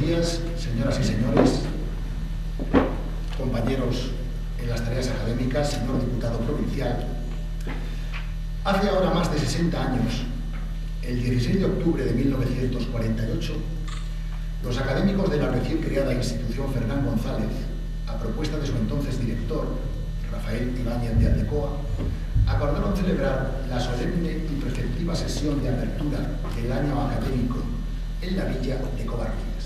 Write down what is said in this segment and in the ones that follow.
días, señoras y señores, compañeros en las tareas académicas, señor diputado provincial. Hace ahora más de 60 años, el 16 de octubre de 1948, los académicos de la recién creada institución Fernán González, a propuesta de su entonces director, Rafael Ibáñez de Aldecoa, acordaron celebrar la solemne y preceptiva sesión de apertura del año académico en la villa de Covarrubias.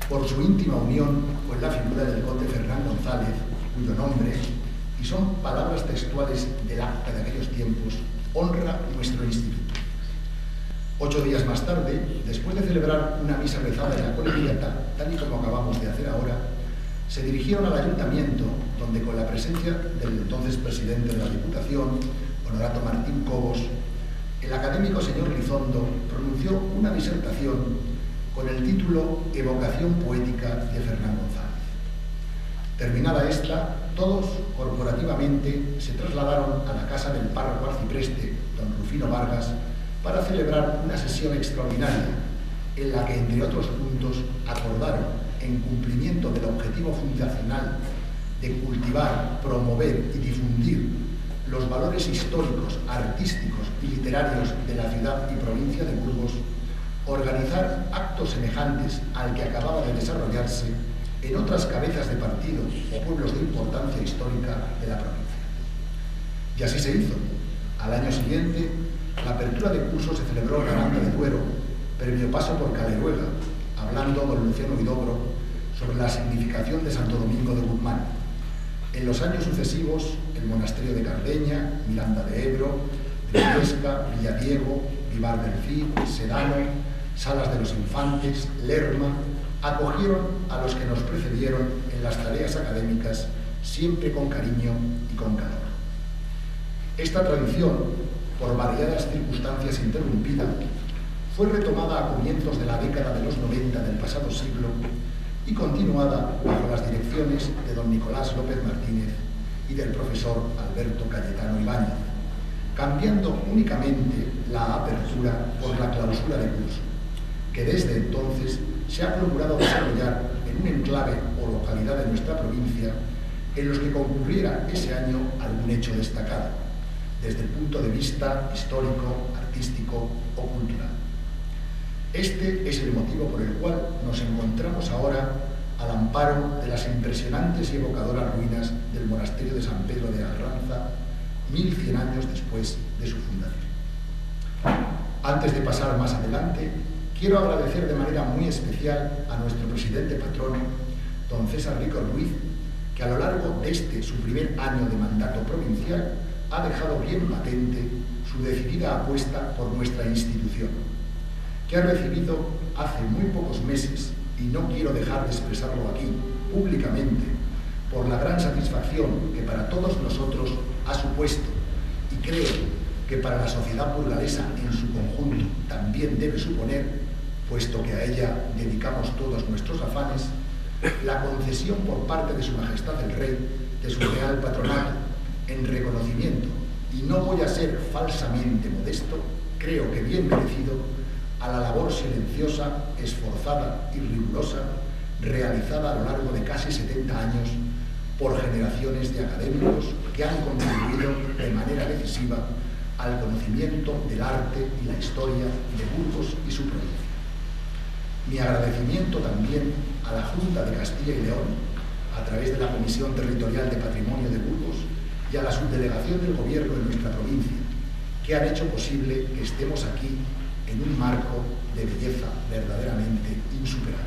Por su íntima unión con la figura del conde Fernán González, cuyo nombre, y son palabras textuales del acta de aquellos tiempos, honra nuestro instituto. 8 días más tarde, después de celebrar una misa rezada en la colegiata, tal y como acabamos de hacer ahora, se dirigieron al ayuntamiento, donde con la presencia del entonces presidente de la Diputación, Honorato Martín Cobos, el académico señor Lizondo pronunció una disertación con el título Evocación poética de Fernán González. Terminada esta, todos corporativamente se trasladaron a la casa del párroco arcipreste, don Rufino Vargas, para celebrar una sesión extraordinaria en la que, entre otros puntos, acordaron, en cumplimiento del objetivo fundacional de cultivar, promover y difundir los valores históricos, artísticos y literarios de la ciudad y provincia de Burgos, organizar actos semejantes al que acababa de desarrollarse en otras cabezas de partido o pueblos de importancia histórica de la provincia. Y así se hizo. Al año siguiente, la apertura de curso se celebró en Aranda de Duero, previo paso por Caleruega, hablando don Luciano Huidobro sobre la significación de Santo Domingo de Guzmán. En los años sucesivos, el monasterio de Cardeña, Miranda de Ebro, Briviesca, Villadiego, Vivar del Cid, Sedano, Salas de los Infantes, Lerma, acogieron a los que nos precedieron en las tareas académicas, siempre con cariño y con calor. Esta tradición, por variadas circunstancias interrumpida, fue retomada a comienzos de la década de los 90 del pasado siglo y continuada bajo las direcciones de don Nicolás López Martínez y del profesor Alberto Cayetano Ibáñez, cambiando únicamente la apertura por la clausura de curso, que desde entonces se ha procurado desarrollar en un enclave o localidad de nuestra provincia en los que concurriera ese año algún hecho destacado, desde el punto de vista histórico, artístico o cultural. Este es el motivo por el cual nos encontramos ahora al amparo de las impresionantes y evocadoras ruinas del monasterio de San Pedro de Arlanza, 1100 años después de su fundación. Antes de pasar más adelante, quiero agradecer de manera muy especial a nuestro presidente patrono, don César Rico Ruiz, que a lo largo de este, su primer año de mandato provincial, ha dejado bien patente su decidida apuesta por nuestra institución, que ha recibido hace muy pocos meses, y no quiero dejar de expresarlo aquí públicamente, por la gran satisfacción que para todos nosotros ha supuesto, y creo que para la sociedad burgalesa en su conjunto también debe suponer, puesto que a ella dedicamos todos nuestros afanes, la concesión por parte de Su Majestad el Rey de su Real Patronato, en reconocimiento, y no voy a ser falsamente modesto, creo que bien merecido, a la labor silenciosa, esforzada y rigurosa realizada a lo largo de casi 70 años por generaciones de académicos que han contribuido de manera decisiva al conocimiento del arte y la historia de Burgos y su provincia. Mi agradecimiento también a la Junta de Castilla y León, a través de la Comisión Territorial de Patrimonio de Burgos, y a la subdelegación del Gobierno de nuestra provincia, que han hecho posible que estemos aquí en un marco de belleza verdaderamente insuperable.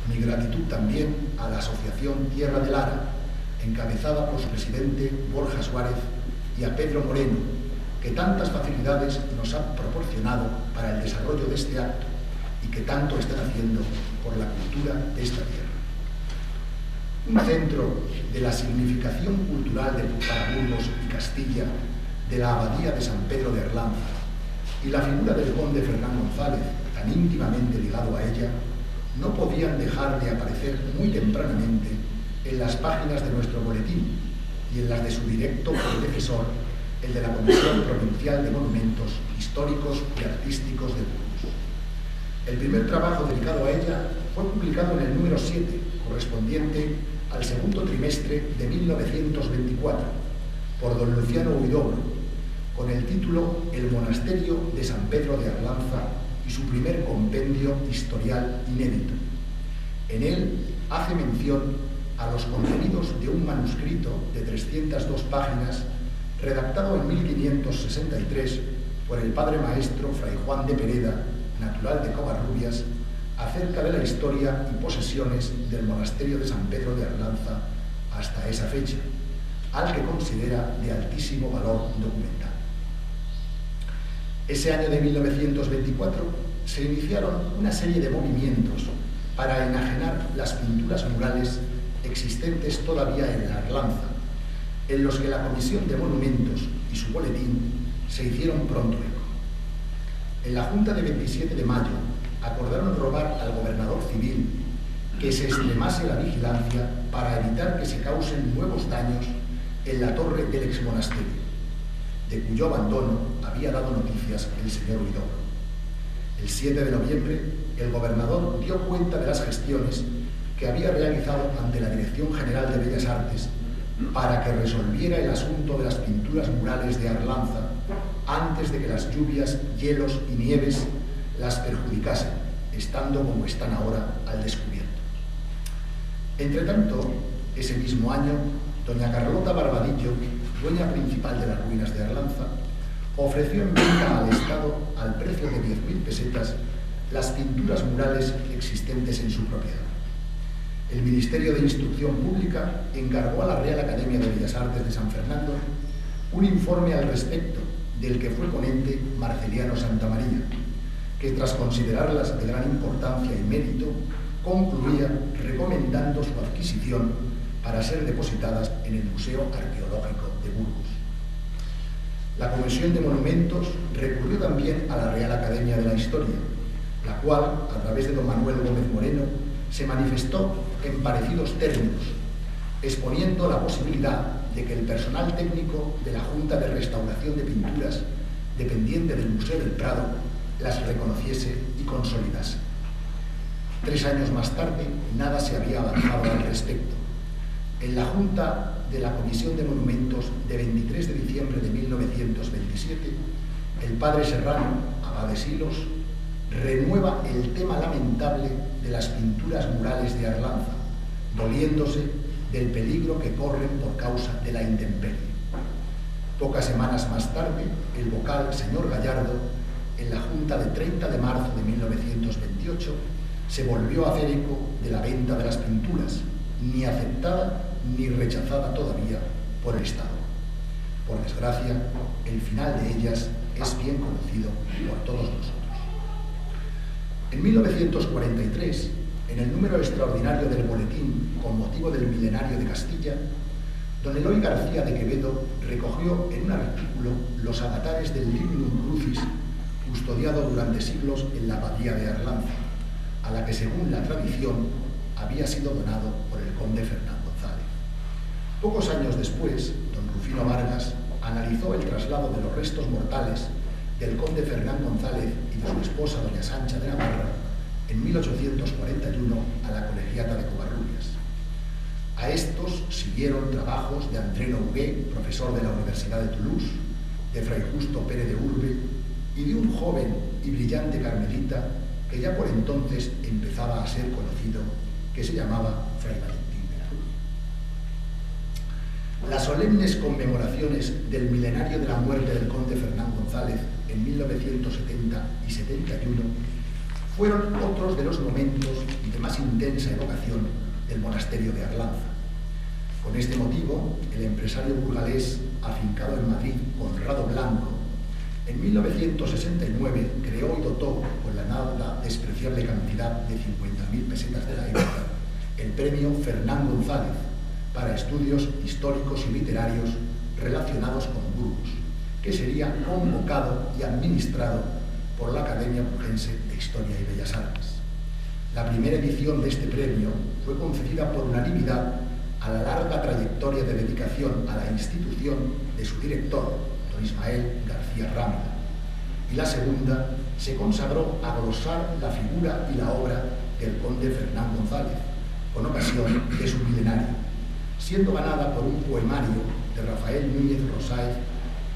Mi gratitud también a la Asociación Tierra de Lara, encabezada por su presidente Borja Suárez, y a Pedro Moreno, que tantas facilidades nos ha proporcionado para el desarrollo de este acto y que tanto están haciendo por la cultura de esta tierra. Un centro de la significación cultural para Burgos y Castilla de la Abadía de San Pedro de Arlanza y la figura del conde Fernán González, tan íntimamente ligado a ella, no podían dejar de aparecer muy tempranamente en las páginas de nuestro boletín y en las de su directo predecesor, el de la Comisión Provincial de Monumentos Históricos y Artísticos de Burgos. El primer trabajo dedicado a ella fue publicado en el número 7, correspondiente al segundo trimestre de 1924, por don Luciano Huidobro, con el título El monasterio de San Pedro de Arlanza y su primer compendio historial inédito. En él hace mención a los contenidos de un manuscrito de 302 páginas redactado en 1563 por el padre maestro Fray Juan de Pereda, natural de Covarrubias, acerca de la historia y posesiones del monasterio de San Pedro de Arlanza hasta esa fecha, al que considera de altísimo valor documental. Ese año de 1924 se iniciaron una serie de movimientos para enajenar las pinturas murales existentes todavía en la Arlanza, en los que la Comisión de Monumentos y su boletín se hicieron pronto eco. En la Junta de 27 de mayo acordaron rogar al gobernador civil que se extremase la vigilancia para evitar que se causen nuevos daños en la torre del exmonasterio, de cuyo abandono había dado noticias el señor Huidobro. El 7 de noviembre, el gobernador dio cuenta de las gestiones que había realizado ante la Dirección General de Bellas Artes para que resolviera el asunto de las pinturas murales de Arlanza antes de que las lluvias, hielos y nieves las perjudicasen, estando como están ahora al descubierto. Entretanto, ese mismo año, doña Carlota Barbadillo, dueña principal de las ruinas de Arlanza, ofreció en venta al Estado, al precio de 10.000 pesetas, las pinturas murales existentes en su propiedad. El Ministerio de Instrucción Pública encargó a la Real Academia de Bellas Artes de San Fernando un informe al respecto, del que fue ponente Marceliano Santamaría, que tras considerarlas de gran importancia y mérito, concluía recomendando su adquisición para ser depositadas en el Museo Arqueológico de Burgos. La Comisión de Monumentos recurrió también a la Real Academia de la Historia, la cual, a través de don Manuel Gómez Moreno, se manifestó en parecidos términos, exponiendo la posibilidad de que el personal técnico de la Junta de Restauración de Pinturas, dependiente del Museo del Prado, las reconociese y consolidase. 3 años más tarde, nada se había avanzado al respecto. En la Junta de la Comisión de Monumentos de 23 de diciembre de 1927, el padre Serrano, abad de Silos, renueva el tema lamentable de las pinturas murales de Arlanza, doliéndose del peligro que corren por causa de la intemperie. Pocas semanas más tarde, el vocal señor Gallardo, en la Junta de 30 de marzo de 1928, se volvió a hacer eco de la venta de las pinturas, ni aceptada ni rechazada todavía por el Estado. Por desgracia, el final de ellas es bien conocido por todos nosotros. En 1943, en el número extraordinario del boletín con motivo del milenario de Castilla, don Eloy García de Quevedo recogió en un artículo los avatares del Lignum Crucis custodiado durante siglos en la abadía de Arlanza, a la que según la tradición había sido donado por el conde Fernán González. Pocos años después, don Rufino Vargas analizó el traslado de los restos mortales del conde Fernán González y de su esposa doña Sancha de Navarra en 1841 a la Colegiata de Covarrubias. A estos siguieron trabajos de André Nogué, profesor de la Universidad de Toulouse, de Fray Justo Pérez de Urbe y de un joven y brillante carmelita que ya por entonces empezaba a ser conocido, que se llamaba Fray Valentín de la Cruz. Las solemnes conmemoraciones del milenario de la muerte del conde Fernán González en 1970 y 71 fueron otros de los momentos de más intensa evocación del monasterio de Arlanza. Con este motivo, el empresario burgalés afincado en Madrid, Conrado Blanco, en 1969 creó y dotó con la nada despreciable cantidad de 50.000 pesetas de la época el premio Fernán González para estudios históricos y literarios relacionados con Burgos, que sería convocado y administrado por la Academia Burgense de Historia y Bellas Artes. La primera edición de este premio fue concedida por unanimidad a la larga trayectoria de dedicación a la institución de su director, don Ismael García Rámida, y la segunda se consagró a glosar la figura y la obra del conde Fernán González, con ocasión de su milenario, siendo ganada por un poemario de Rafael Núñez Rosáez,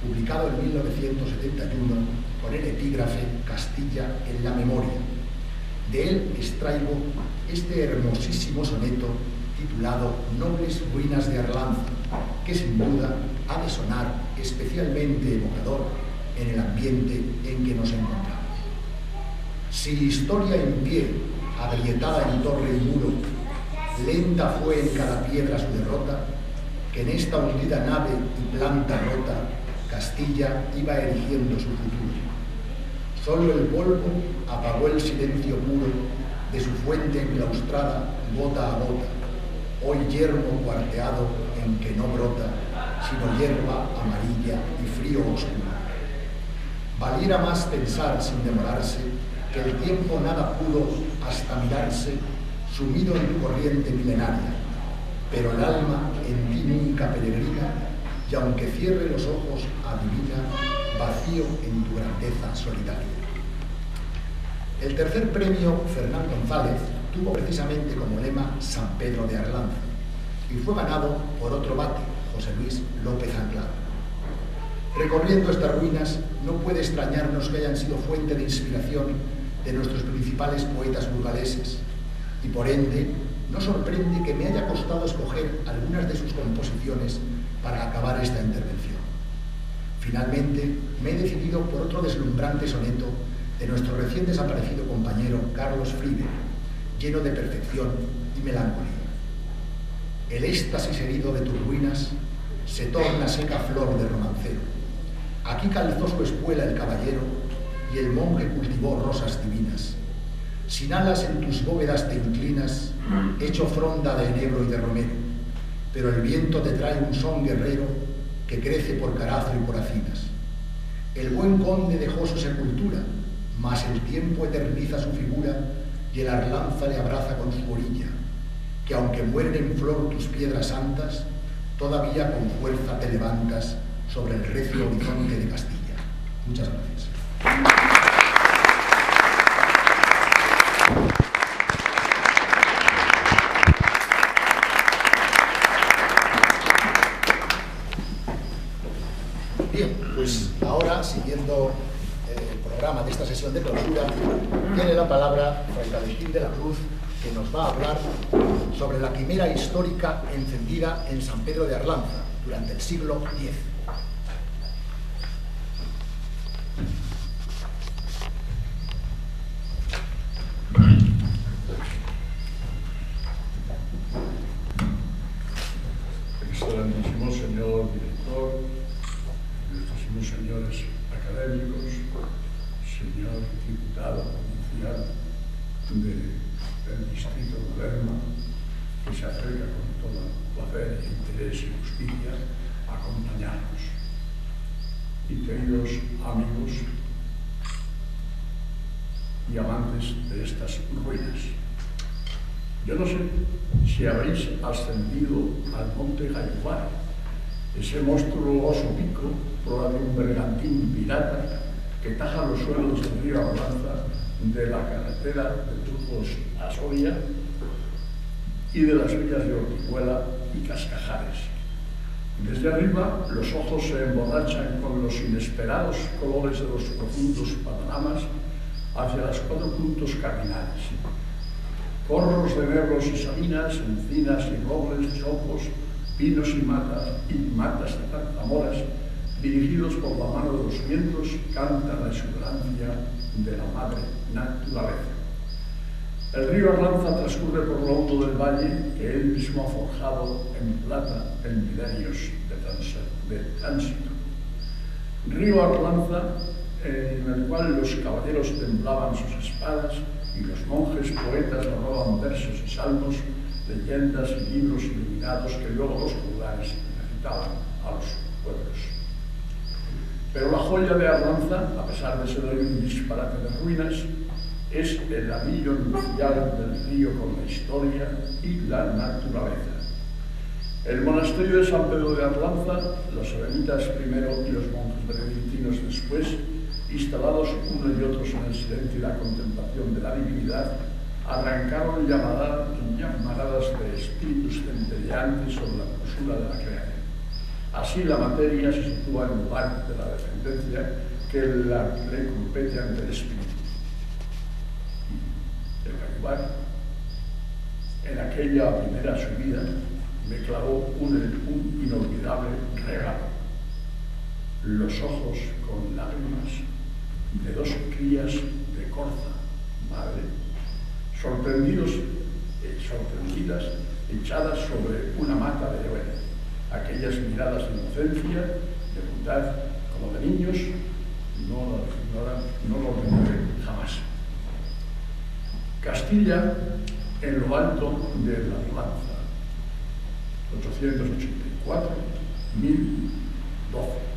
publicado en 1971 con el epígrafe Castilla en la memoria. De él extraigo este hermosísimo soneto titulado Nobles ruinas de Arlanza, que sin duda ha de sonar especialmente evocador en el ambiente en que nos encontramos. Si historia en pie, agrietada en torre y muro, lenta fue en cada piedra su derrota, que en esta hundida nave y planta rota Castilla iba erigiendo su futuro. Solo el polvo apagó el silencio puro de su fuente enclaustrada gota a gota, hoy yermo cuarteado en que no brota, sino hierba amarilla y frío oscuro. Valiera más pensar sin demorarse, que el tiempo nada pudo hasta mirarse, sumido en tu corriente milenaria, pero el alma en ti nunca peregrina, y aunque cierre los ojos adivina, vacío en tu grandeza solitaria. El tercer premio Fernán González tuvo precisamente como lema San Pedro de Arlanza y fue ganado por otro vate, José Luis López Anglada. Recorriendo estas ruinas, no puede extrañarnos que hayan sido fuente de inspiración de nuestros principales poetas burgaleses, y por ende no sorprende que me haya costado escoger algunas de sus composiciones para acabar esta intervención. Finalmente, me he decidido por otro deslumbrante soneto de nuestro recién desaparecido compañero Carlos Fribe, lleno de perfección y melancolía. El éxtasis herido de tus ruinas se torna seca flor de romancero. Aquí calzó su espuela el caballero y el monje cultivó rosas divinas. Sin alas en tus bóvedas te inclinas, hecho fronda de enebro y de romero, pero el viento te trae un son guerrero que crece por Carazo y por Acinas. El buen conde dejó su sepultura, mas el tiempo eterniza su figura y el Arlanza le abraza con su orilla, que aunque mueren en flor tus piedras santas, todavía con fuerza te levantas sobre el recio horizonte de Castilla. Muchas gracias. Bien, pues ahora, siguiendo el programa de esta sesión de clausura, tiene la palabra Fray Valentín de la Cruz, que nos va a hablar sobre la quimera histórica encendida en San Pedro de Arlanza durante el siglo X. Excelentísimo señor director, ilustrísimos señores académicos, señor diputado provincial del distrito de Lerma, que se acerca con todo placer, interés y justicia a acompañarnos. Y queridos amigos y amantes de estas ruinas, yo no sé si habéis ascendido al monte Gayuvar, ese monstruoso pico proa de un bergantín pirata que taja los suelos del río Arlanza, de la carretera de Burgos a Soria y de las villas de Ortizuela y Cascajares. Desde arriba los ojos se emborrachan con los inesperados colores de los profundos panoramas hacia las 4 puntos cardinales. Corros de negros y sabinas, encinas y robles, chopos, pinos y matas de zarzamoras, dirigidos por la mano de los vientos, cantan la exuberancia de la madre naturaleza. El río Arlanza transcurre por lo hondo del valle que él mismo ha forjado en plata en milenios de tránsito. Río Arlanza, en el cual los caballeros temblaban sus espadas y los monjes poetas narraban versos y salmos, leyendas y libros iluminados que luego los juglares recitaban a los pueblos. Pero la joya de Arlanza, a pesar de ser un disparate de ruinas, es el anillo nupcial del río con la historia y la naturaleza. El monasterio de San Pedro de Arlanza, los eremitas primero y los monjes benedictinos después, instalados unos y otros en el silencio y la contemplación de la divinidad, arrancaron llamaradas de espíritus centelleantes sobre la hermosura de la creación. Así la materia se sitúa en lugar de la dependencia que le compete ante el espíritu. El Gaibar, en aquella primera subida, me clavó un inolvidable regalo: los ojos con lágrimas de dos crías de corza, madre, sorprendidas, echadas sobre una mata de higuera. Aquellas miradas de inocencia, de bondad, como de niños, no lo olvidaré jamás. Castilla, en lo alto de la Lanza, 884, 912.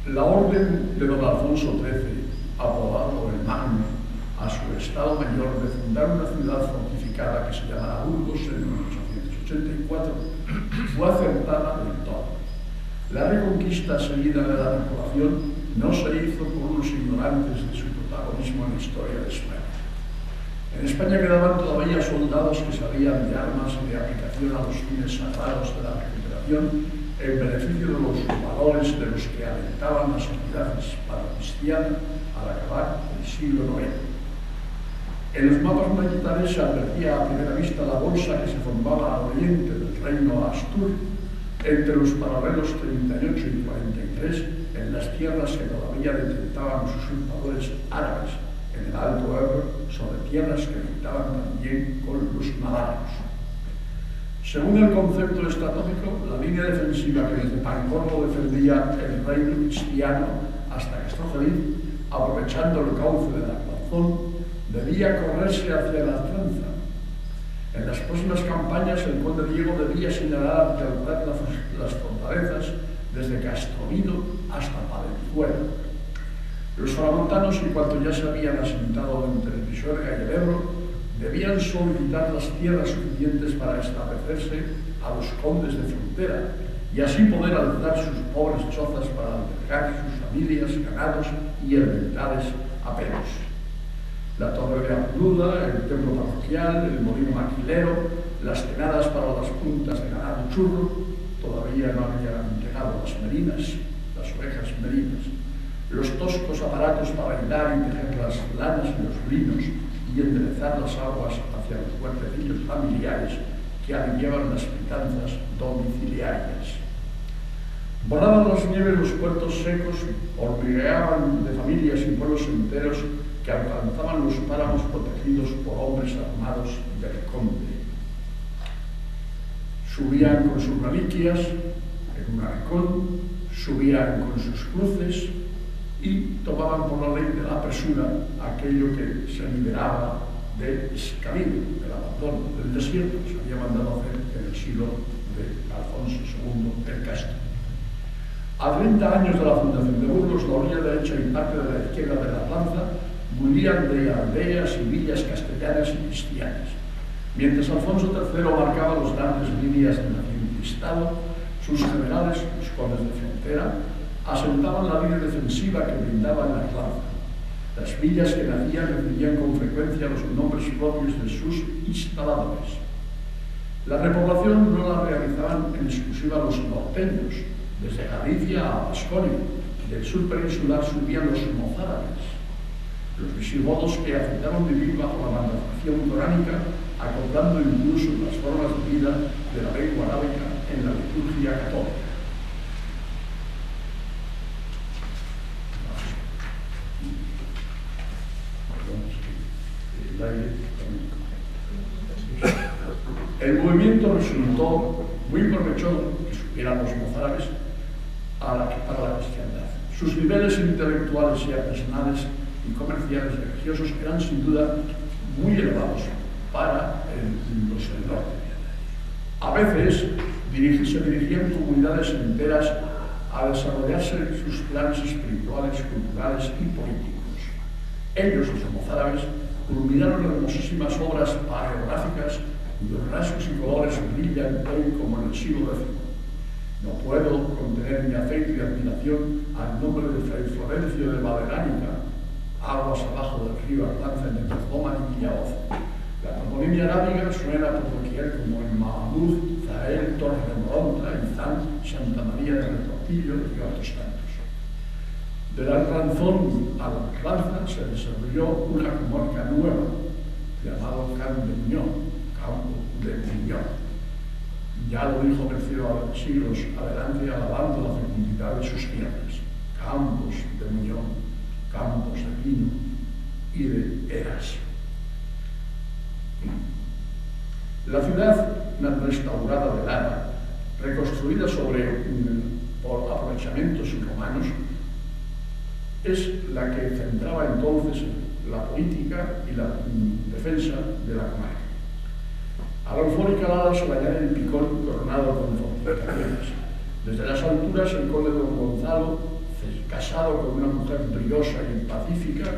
La orden de don Alfonso XIII, aprobado el Magno a su Estado Mayor de fundar una ciudad fortificada que se llamará Burgos en 1884, fue acertada del todo. La reconquista seguida de la población no se hizo por unos ignorantes de su protagonismo en la historia de España. En España quedaban todavía soldados que sabían de armas y de aplicación a los fines sagrados de la recuperación en beneficio de los valores de los que alentaban la sociedad hispano-cristiana al acabar el siglo IX. En los mapas militares se advertía a primera vista la bolsa que se formaba al oriente del reino Astur, entre los paralelos 38 y 43, en las tierras que todavía detentaban los usurpadores árabes, en el Alto Ebro, sobre tierras que limitaban también con los malaros. Según el concepto estratégico, la línea defensiva que desde Pancorbo defendía el reino cristiano hasta Castrojeriz, aprovechando el cauce del Arlanzón, debía correrse hacia la Atlanza. En las próximas campañas, el conde Diego debía señalar de alzar las fortalezas desde Castrovino hasta Palenzuela. Los framontanos, en cuanto ya se habían asentado entre el Pisuerga y el Ebro, debían solicitar las tierras suficientes para establecerse a los condes de frontera y así poder alzar sus pobres chozas para albergar sus familias, ganados y elementales aperos. La torre de Abduda, el templo parroquial, el molino maquilero, las tenadas para las puntas de ganado churro, todavía no habían llegado las merinas, las ovejas merinas, los toscos aparatos para hilar y tejer las lanas y los linos y enderezar las aguas hacia los huertecillos familiares que aliviaban las pitanzas domiciliarias. Volaban las nieves los puertos secos, hormigueaban de familias y pueblos enteros que alcanzaban los páramos protegidos por hombres armados del conde. Subían con sus reliquias en un arcón, subían con sus cruces y tomaban por la ley de la presura aquello que se liberaba de Escalín, del abandono, del desierto que se había mandado hacer en el siglo de Alfonso II el Casto. A 30 años de la fundación de Burgos, la orilla derecha y parte de la izquierda de la Lanza bullían de aldeas y villas castellanas y cristianas. Mientras Alfonso III marcaba las grandes líneas de nación y Estado, sus generales, los condes de frontera, asentaban la línea defensiva que brindaban la Lanza. Las villas que nacían recibían con frecuencia los nombres propios de sus instaladores. La repoblación no la realizaban en exclusiva los norteños, desde Galicia a Baskonia, y del sur peninsular subían los mozárabes. Los visigodos que aceptaron vivir bajo la mandación coránica, acoplando incluso las formas de vida de la lengua arábica en la liturgia católica. El movimiento resultó muy provechoso que supieran los mozárabes para la cristiandad. Sus niveles intelectuales y artesanales y comerciales y religiosos eran sin duda muy elevados para los del norte. A veces se dirigían comunidades enteras a desarrollarse sus planes espirituales, culturales y políticos. Ellos, los mozárabes, culminaron hermosísimas obras paleográficas cuyos rasgos y colores brillan hoy como en el siglo X. No puedo contener mi afecto y admiración al nombre de Fray Florencio de Valeránica, aguas abajo del río Arlanza entre Roma y Villaoz. La toponimia arábiga suena por doquier como en Mahamud, Zael, Torre de Moronta, Izán, Santa María de Retortillo y otros tantos. De la Ranzón a la Arlanza se desarrolló una comarca nueva, llamado Camp de Muñón, Campo de Muñón. Ya lo dijo Berceo siglos adelante, alabando la fecundidad de sus tierras, campos de Muñón, campos de vino y de eras. La ciudad restaurada de Lara, reconstruida por aprovechamientos romanos, es la que centraba entonces la política y la defensa de la comarca. A la eufórica Lara se le añade el picón coronado con fortificaciones. Desde las alturas, el conde don Gonzalo, casado con una mujer briosa y pacífica,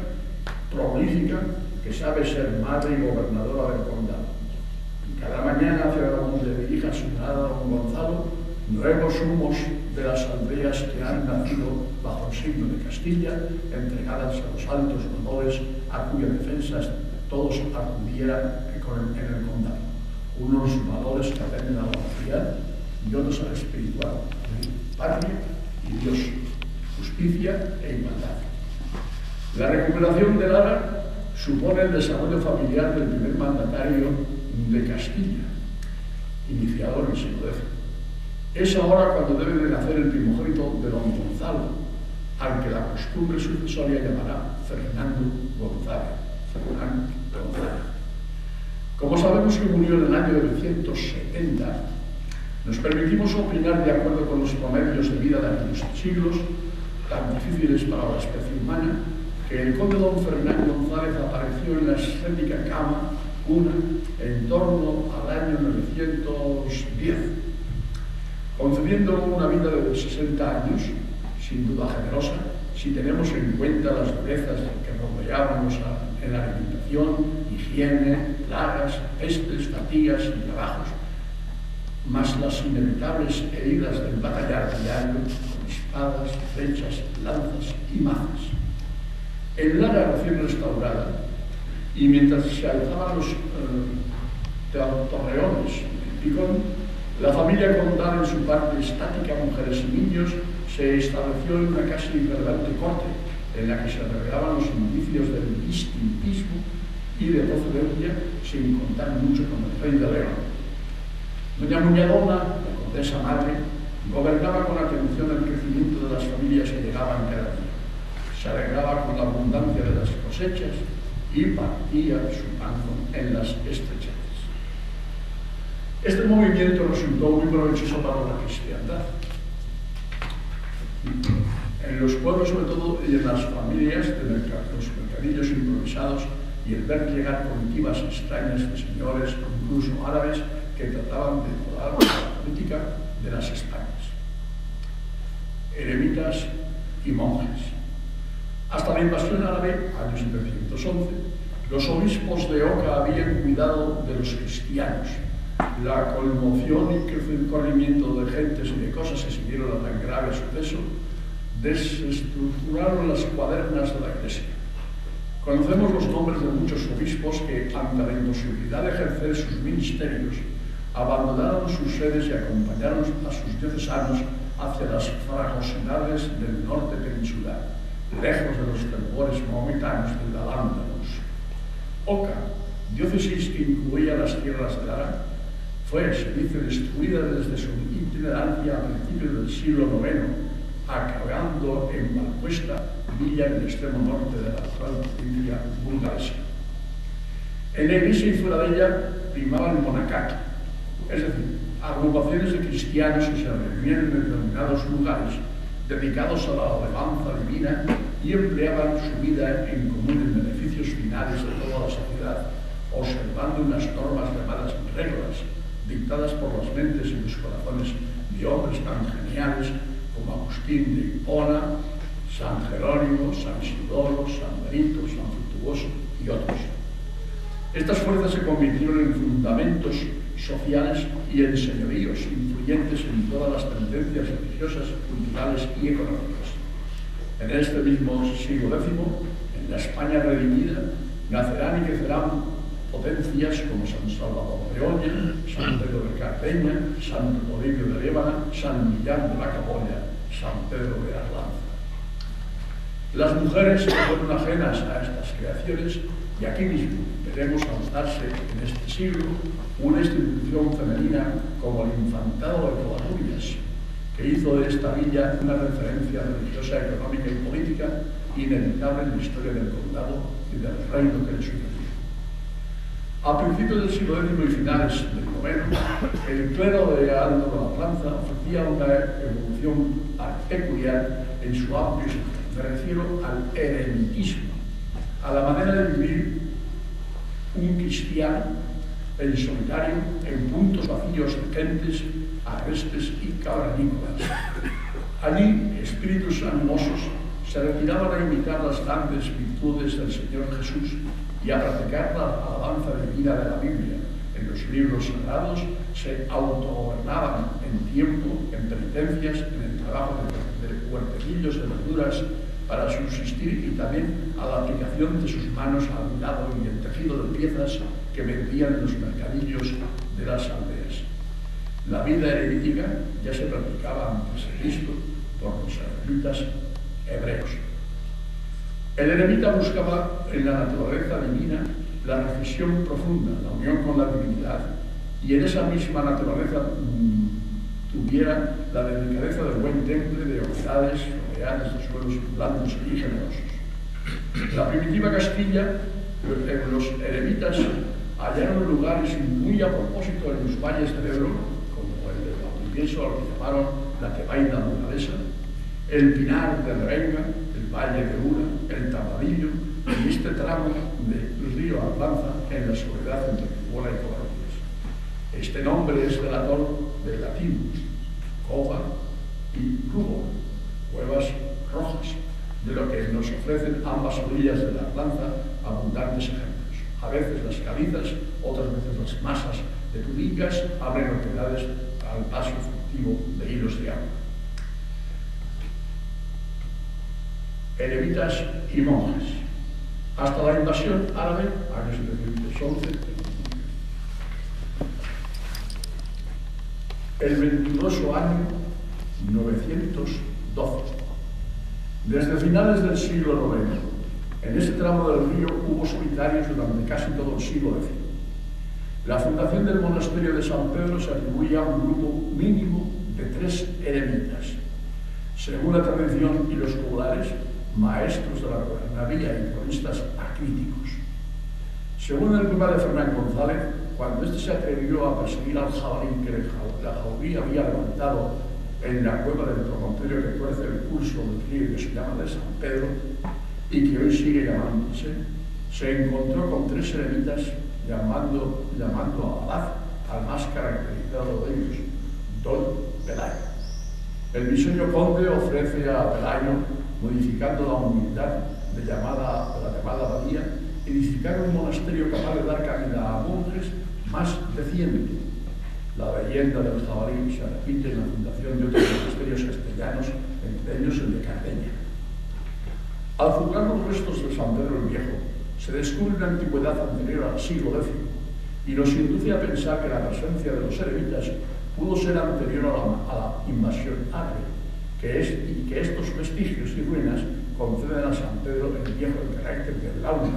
prolífica, que sabe ser madre y gobernadora del condado. Y cada mañana hacia donde dirija su mirada don Gonzalo, nuevos humos de las aldeas que han nacido bajo el signo de Castilla, entregadas a los altos honores a cuya defensa todos acudieran en el condado. Unos valores que atenden a la humanidad y otros al espiritual, patria y Dios, justicia e igualdad. La recuperación de Lara supone el desarrollo familiar del primer mandatario de Castilla, iniciado en el siglo X. Es ahora cuando debe de nacer el primogénito de don Gonzalo, al que la costumbre sucesoria llamará Fernando Gonzaga. Como sabemos que murió en el año 970, nos permitimos opinar de acuerdo con los promedios de vida de aquellos siglos, tan difíciles para la especie humana, que el conde don Fernando González apareció en la escénica cama en torno al año 910, concediendo una vida de 60 años, sin duda generosa, si tenemos en cuenta las durezas que rodeábamos en la alimentación, higiene, plagas, pestes, fatigas y trabajos, más las inevitables heridas del batallar diario con espadas, flechas, lanzas y mazas. En Lara recién restaurada, y mientras se alzaban los torreones del picón, la familia condal en su parte estática, mujeres y niños, se estableció en una casi irrelevante corte, en la que se revelaban los indicios del distintismo y de procedencia, sin contar mucho con el rey de León. Doña Muñadona, la condesa madre, gobernaba con atención el crecimiento de las familias que llegaban cada día. Se alegraba con la abundancia de las cosechas y partía su pan en las estrecheces. Este movimiento resultó muy provechoso para la cristiandad. En los pueblos, sobre todo, y en las familias de los mercadillos improvisados, y el ver llegar comitivas extrañas de señores, incluso árabes, que trataban de podar la política de las Españas. Eremitas y monjes. Hasta la invasión árabe, año 711, los obispos de Oca habían cuidado de los cristianos. La conmoción y el corrimiento de gentes y de cosas que siguieron a tan grave suceso desestructuraron las cuadernas de la Iglesia. Conocemos los nombres de muchos obispos que, ante la imposibilidad de ejercer sus ministerios, abandonaron sus sedes y acompañaron a sus diocesanos hacia las fragosidades del norte peninsular, lejos de los temores maometanos del Al-Ándalus. Oca, diócesis que incluía las tierras de Lara, fue, se dice, destruida desde su itinerancia a principios del siglo IX, acabando en Valpuesta, villa en el extremo norte de la actual provincia bulgaresa. En la iglesia y fuera de ella primaba el monacato, es decir, agrupaciones de cristianos que se reunían en determinados lugares dedicados a la alabanza divina y empleaban su vida en común en beneficios finales de toda la sociedad, observando unas normas llamadas reglas, dictadas por las mentes y los corazones de hombres tan geniales como Agustín de Hipona, San Jerónimo, San Isidoro, San Benito, San Fructuoso y otros. Estas fuerzas se convirtieron en fundamentos sociales y en señoríos influyentes en todas las tendencias religiosas, culturales y económicas. En este mismo siglo X, en la España redimida, nacerán y crecerán potencias como San Salvador de Oña, San Pedro de Cardeña, San Toribio de Lévana, San Millán de la Caboya, San Pedro de Arlanza. Las mujeres que fueron ajenas a estas creaciones, y aquí mismo veremos alzarse en este siglo una institución femenina como el Infantado de Covarrubias, que hizo de esta villa una referencia religiosa, económica y política inevitable en la historia del condado y del reino que le sucedió. A principios del siglo X y finales del IX, el clero de Álvaro de Arlanza ofrecía una evolución peculiar en su amplio sector. Me refiero al eremitismo, a la manera de vivir un cristiano en solitario, en puntos vacíos de gentes, agrestes y cavernícolas. Allí, espíritus animosos se retiraban a imitar las grandes virtudes del Señor Jesús y a practicar la alabanza divina de la Biblia. En los libros sagrados se autogobernaban en tiempo, en penitencias, en el trabajo de huertecillos, de verduras, para subsistir, y también a la aplicación de sus manos al hilado y el tejido de piezas que vendían en los mercadillos de las aldeas. La vida eremítica ya se practicaba antes de Cristo por los eremitas hebreos. El eremita buscaba en la naturaleza divina la reflexión profunda, la unión con la divinidad, y en esa misma naturaleza tuviera la delicadeza del buen temple, de oquedades, rodeadas de suelos blandos y generosos. La primitiva Castilla, los eremitas hallaron lugares muy a propósito en los valles del Ebro, como el de Valdivieso, al que llamaron la Tebaida burgalesa, el Pinar de Revenga, el Valle de Ura, el Tabadillo, y este tramo del río Arlanza en la soledad entre Cubola y Covarrubias. Este nombre es delator del latín cova y rubo, cuevas rojas, de lo que nos ofrecen ambas orillas de la Arlanza abundantes ejemplos. A veces las calizas, otras veces las masas de túnicas abren oquedades al paso furtivo de hilos de agua. Eremitas y monjes. Hasta la invasión árabe, años 711, el venturoso año 912. Desde finales del siglo IX, en este tramo del río hubo solitarios durante casi todo el siglo X. La fundación del monasterio de San Pedro se atribuía a un grupo mínimo de 3 eremitas. Según la tradición y los populares, maestros de la cofradía y cronistas acríticos. Según el cura de Fernán González, cuando éste se atrevió a perseguir al jabalí que la jabalí había levantado en la cueva del promontorio que tuerce el curso del río que se llama de San Pedro y que hoy sigue llamándose, se encontró con 3 eremitas llamando a Abad, al más caracterizado de ellos, Don Pelayo. El bisoño conde ofrece a Pelayo, modificando la humildad de la llamada abadía, edificar un monasterio capaz de dar cabida a monjes más de 100. La leyenda del jabalí se repite en la fundación de otros monasterios castellanos, entre ellos el de Cardeña. Al juzgar los restos de San Pedro el Viejo, se descubre una antigüedad anterior al siglo X y nos induce a pensar que la presencia de los eremitas pudo ser anterior a la invasión árabe, y que estos vestigios y ruinas conceden a San Pedro el Viejo el carácter del aula,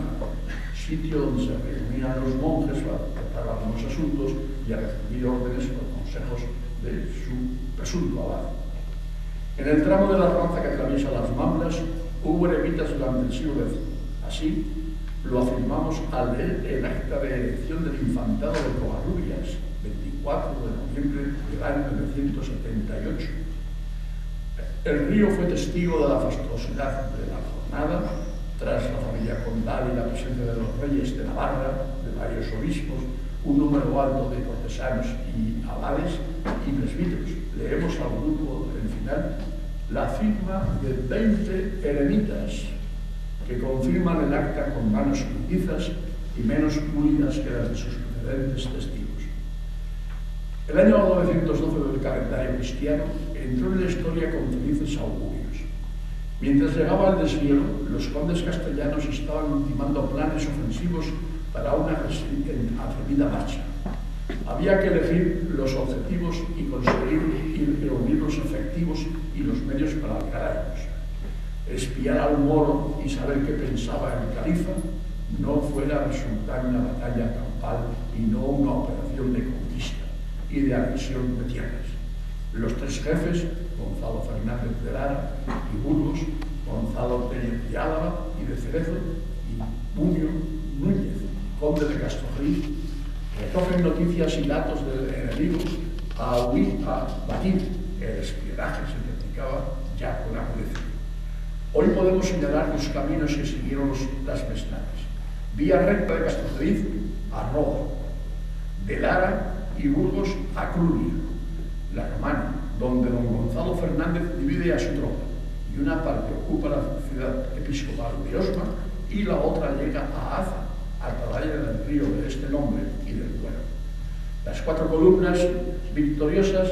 sitio donde se reunían los monjes para tratar algunos asuntos y a recibir órdenes o consejos de su presunto abad. En el tramo de la Arlanza que atraviesa las Mamblas hubo eremitas durante el siglo X. Así lo afirmamos al leer el acta de elección del Infantado de Covarrubias, 24 de noviembre del año 1978. El río fue testigo de la fastuosidad de la jornada, tras la familia condal y la presencia de los reyes de Navarra, de varios obispos, un número alto de cortesanos y abades y presbíteros. Leemos al grupo en final la firma de 20 eremitas que confirman el acta con manos limpizas y menos pulidas que las de sus precedentes testigos. El año 912 del calendario cristiano entró en la historia con felices augurios. Mientras llegaba el deshielo, los condes castellanos estaban ultimando planes ofensivos para una atrevida marcha. Había que elegir los objetivos y conseguir reunir los efectivos y los medios para alcanzarlos. Espiar al moro y saber qué pensaba el califa no fuera a resultar una batalla campal y no una operación de conquista y de anexión de tierras. Los tres jefes, Gonzalo Fernández de Lara y Burgos, Gonzalo Pérez de Álava y de Cerezo, y Muñoz Núñez, conde de Castrojeriz, recogen noticias y datos del enemigo a batir el espionaje se practicaba ya con agudeza. Hoy podemos señalar los caminos que siguieron las mestnadas. Vía recta de Castrojeriz a Roda, de Lara y Burgos a Clunia, la Romana, donde don Gonzalo Fernández divide a su tropa, y una parte ocupa la ciudad episcopal de Osma y la otra llega a Aza, atalaya del río de este nombre y del Duero. Las cuatro columnas victoriosas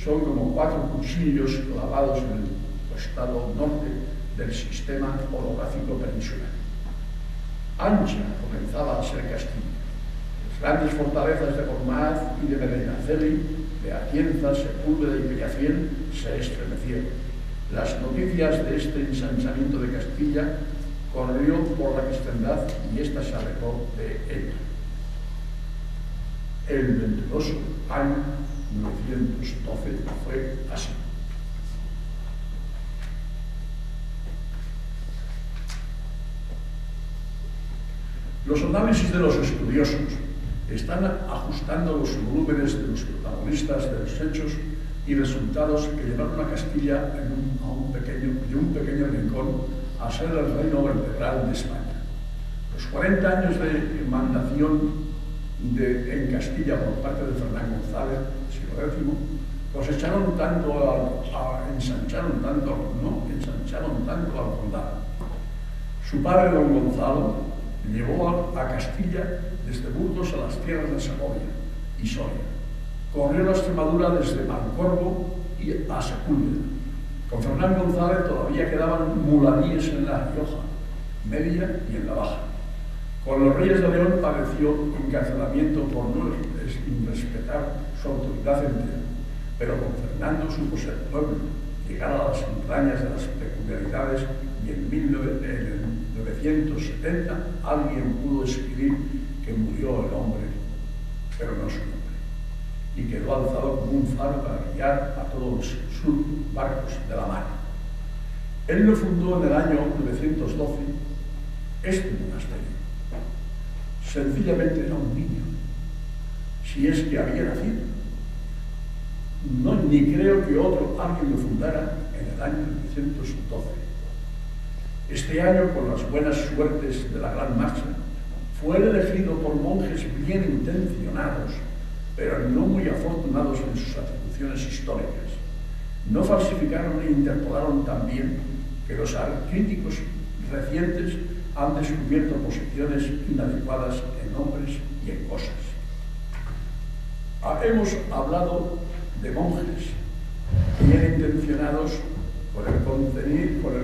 son como cuatro cuchillos clavados en el costado norte del sistema orográfico peninsular. Ancha comenzaba a ser Castilla. Las grandes fortalezas de Gormaz y de Medinaceli, de Atienza, Sepúlveda y Peñafiel se estremecieron. Las noticias de este ensanchamiento de Castilla corrió por la cristiandad y ésta se alejó de ella. El venturoso año 912 fue así. Los análisis de los estudiosos están ajustando los volúmenes de los protagonistas de los hechos y resultados que llevaron a Castilla de un pequeño rincón a ser el reino vertebral de España. Los 40 años de mandación en Castilla por parte de Fernán González, siglo X, ensancharon tanto al condado. Su padre, don Gonzalo, llevó a Castilla desde Burgos a las tierras de Segovia y Soria. Corrió la Extremadura desde Pancorbo y a Sepúlveda. Con Fernán González todavía quedaban mulaníes en la Rioja Media y en la Baja. Con los reyes de León padeció encarcelamiento por no respetar su autoridad entera, pero con Fernando supo ser pueblo, llegar a las entrañas de las peculiaridades y en 1970 alguien pudo escribir que murió el hombre, pero no su nombre, y quedó alzado como un faro para guiar a todos los barcos de la mar. Él lo fundó en el año 912 este monasterio. Sencillamente era un niño, si es que había nacido. No, ni creo que alguien lo fundara en el año 912. Este año, con las buenas suertes de la Gran Marcha, fue elegido por monjes bien intencionados, pero no muy afortunados en sus atribuciones históricas. No falsificaron e interpolaron tan bien que los críticos recientes han descubierto posiciones inadecuadas en hombres y en cosas. Hemos hablado de monjes bien intencionados por el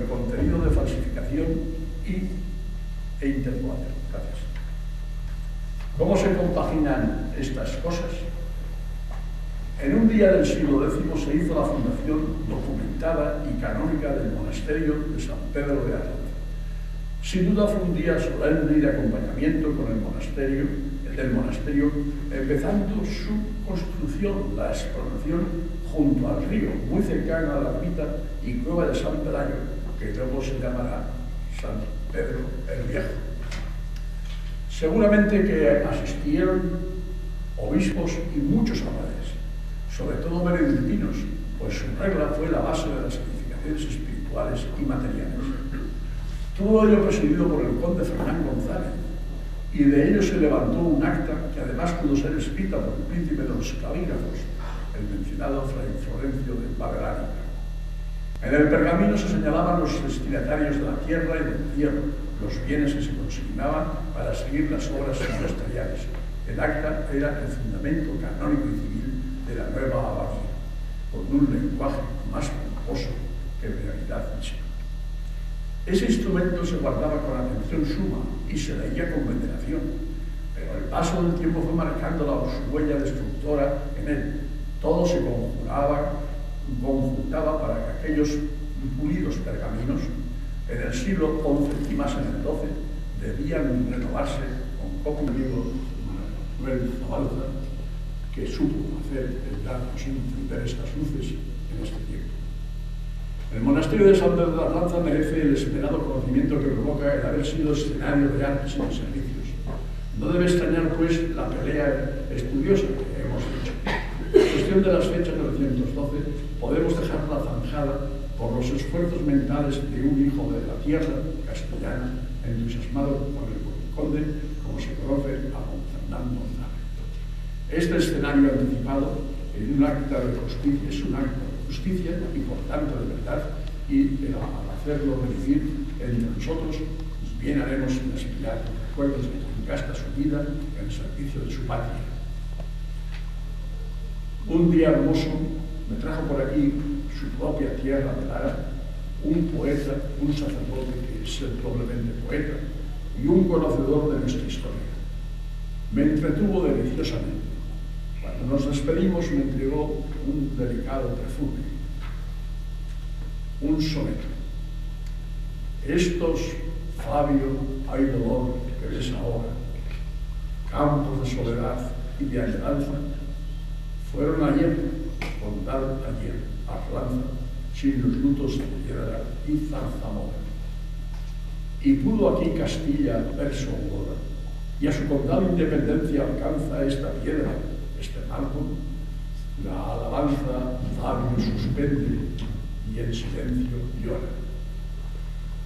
contenido de falsificación e interpolación. Gracias. ¿Cómo se compaginan estas cosas? En un día del siglo X se hizo la fundación documentada y canónica del monasterio de San Pedro de Atala. Sin duda fue un día solemne y de acompañamiento con el del monasterio, empezando su construcción, la exploración junto al río, muy cercana a la ermita y cueva de San Pelayo, que luego se llamará San Pedro el Viejo. Seguramente que asistieron obispos y muchos abades, sobre todo benedictinos, pues su regla fue la base de las edificaciones espirituales y materiales. Todo ello presidido por el conde Fernán González, y de ello se levantó un acta que además pudo ser escrita por el príncipe de los calígrafos, el mencionado Fray Florencio de Babelánica. En el pergamino se señalaban los destinatarios de la tierra y del cielo, los bienes que se consignaban para seguir las obras monasteriales. El acta era el fundamento canónico y civil de la nueva abadía, con un lenguaje más pomposo que en realidad misma. Ese instrumento se guardaba con atención suma y se leía con veneración, pero el paso del tiempo fue marcando su huella destructora en él. Todo se conjuntaba para que aquellos pulidos pergaminos en el siglo XI y más en el XII debían renovarse con poco amigo Manuel Zabalza, que supo hacer el trato sin encender estas luces en este tiempo. El monasterio de San Pedro de la Lanza merece el esperado conocimiento que provoca el haber sido escenario de artes y de servicios. No debe extrañar, pues, la pelea estudiosa que hemos dicho. En cuestión de las fechas de 1912, podemos dejarla zanjada por los esfuerzos mentales de un hijo de la tierra castellana, entusiasmado por el conde, como se conoce a don Fernando González. Este escenario anticipado en un acta de justicia es un acto de justicia y por tanto de verdad, y al hacerlo revivir entre nosotros, bien haremos en aspirar recuerdos de quien gasta su vida en el servicio de su patria. Un día hermoso me trajo por aquí su propia tierra de Lara, un poeta, un sacerdote que es doblemente poeta y un conocedor de nuestra historia. Me entretuvo deliciosamente. Cuando nos despedimos me entregó un delicado perfume, un soneto. Estos, Fabio, hay dolor que ves ahora, campos de soledad y de añoranza, fueron ayer, bondad ayer, Arlanza, sin los lutos de piedra y zarzamora. Y pudo aquí Castilla ver su aurora, y a su condal independencia alcanza esta piedra, este mármol. La alabanza Fabio suspende y en silencio llora.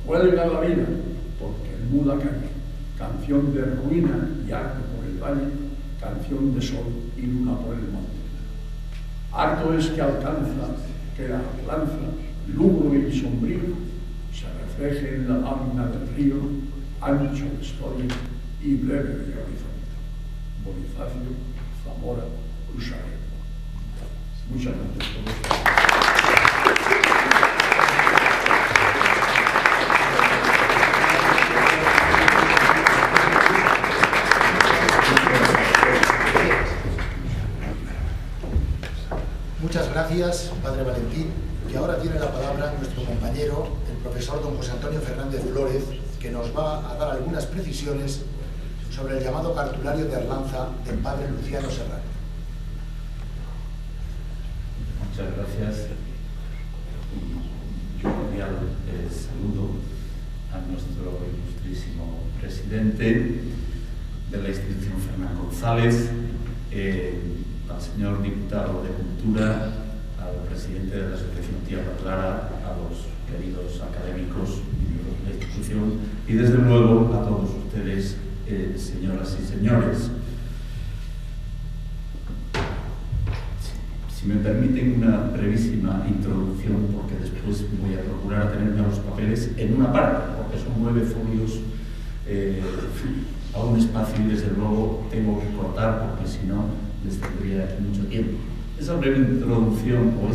Cuelga la vida, porque en muda calle, canción de ruina y arte por el valle, canción de sol y luna por el monte. Harto es que alcanza, que la lanza, lúgubre y sombrío, se refleje en la lámina del río, ancho de historia y breve de horizonte. Bonifacio Zamora Usaret. Muchas gracias por esto. Muchas gracias, Padre Valentín, y ahora tiene la palabra nuestro compañero, el profesor don José Antonio Fernández Flórez, que nos va a dar algunas precisiones sobre el llamado cartulario de Arlanza del Padre Luciano Serrano. Muchas gracias. Y yo cordial saludo a nuestro ilustrísimo presidente de la institución Fernán González, al señor diputado de Cultura, al presidente de la Asociación Tierra Clara, a los queridos académicos de la institución y desde luego a todos ustedes, señoras y señores. Si me permiten una brevísima introducción, porque después voy a procurar atenerme a los papeles en una parte, porque son 9 folios a un espacio y desde luego tengo que cortar porque si no les tendría aquí mucho tiempo. Esa breve introducción o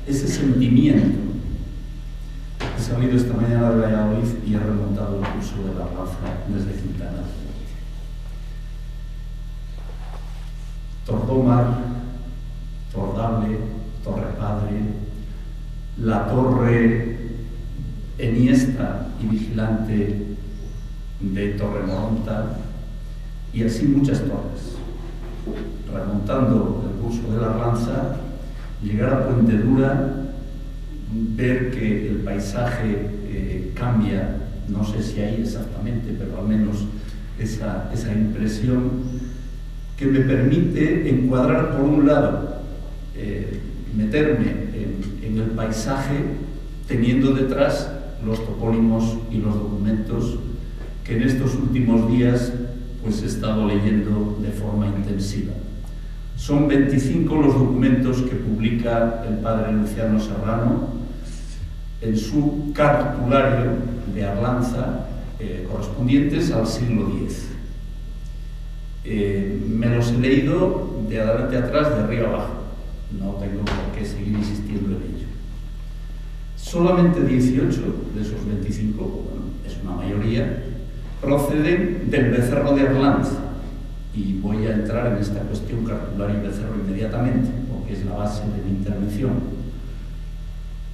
ese sentimiento he salido esta mañana de Valladolid y he remontado el curso de la Raza desde Quintana. Tordomar, Tordable, Torre Padre, la torre enhiesta y vigilante de Torremoronta y así muchas torres. Remontando el curso de la Arlanza, llegar a Puente Dura, ver que el paisaje cambia, no sé si ahí exactamente, pero al menos esa impresión que me permite encuadrar por un lado, meterme en el paisaje teniendo detrás los topónimos y los documentos que en estos últimos días pues he estado leyendo de forma intensiva. Son 25 los documentos que publica el padre Luciano Serrano en su cartulario de Arlanza correspondientes al siglo X. Me los he leído de adelante a atrás, de arriba abajo. No tengo por qué seguir insistiendo en ello. Solamente 18 de esos 25, bueno, es una mayoría, proceden del Becerro de Arlanza. Y voy a entrar en esta cuestión cartulario y becerro inmediatamente, porque es la base de mi intervención.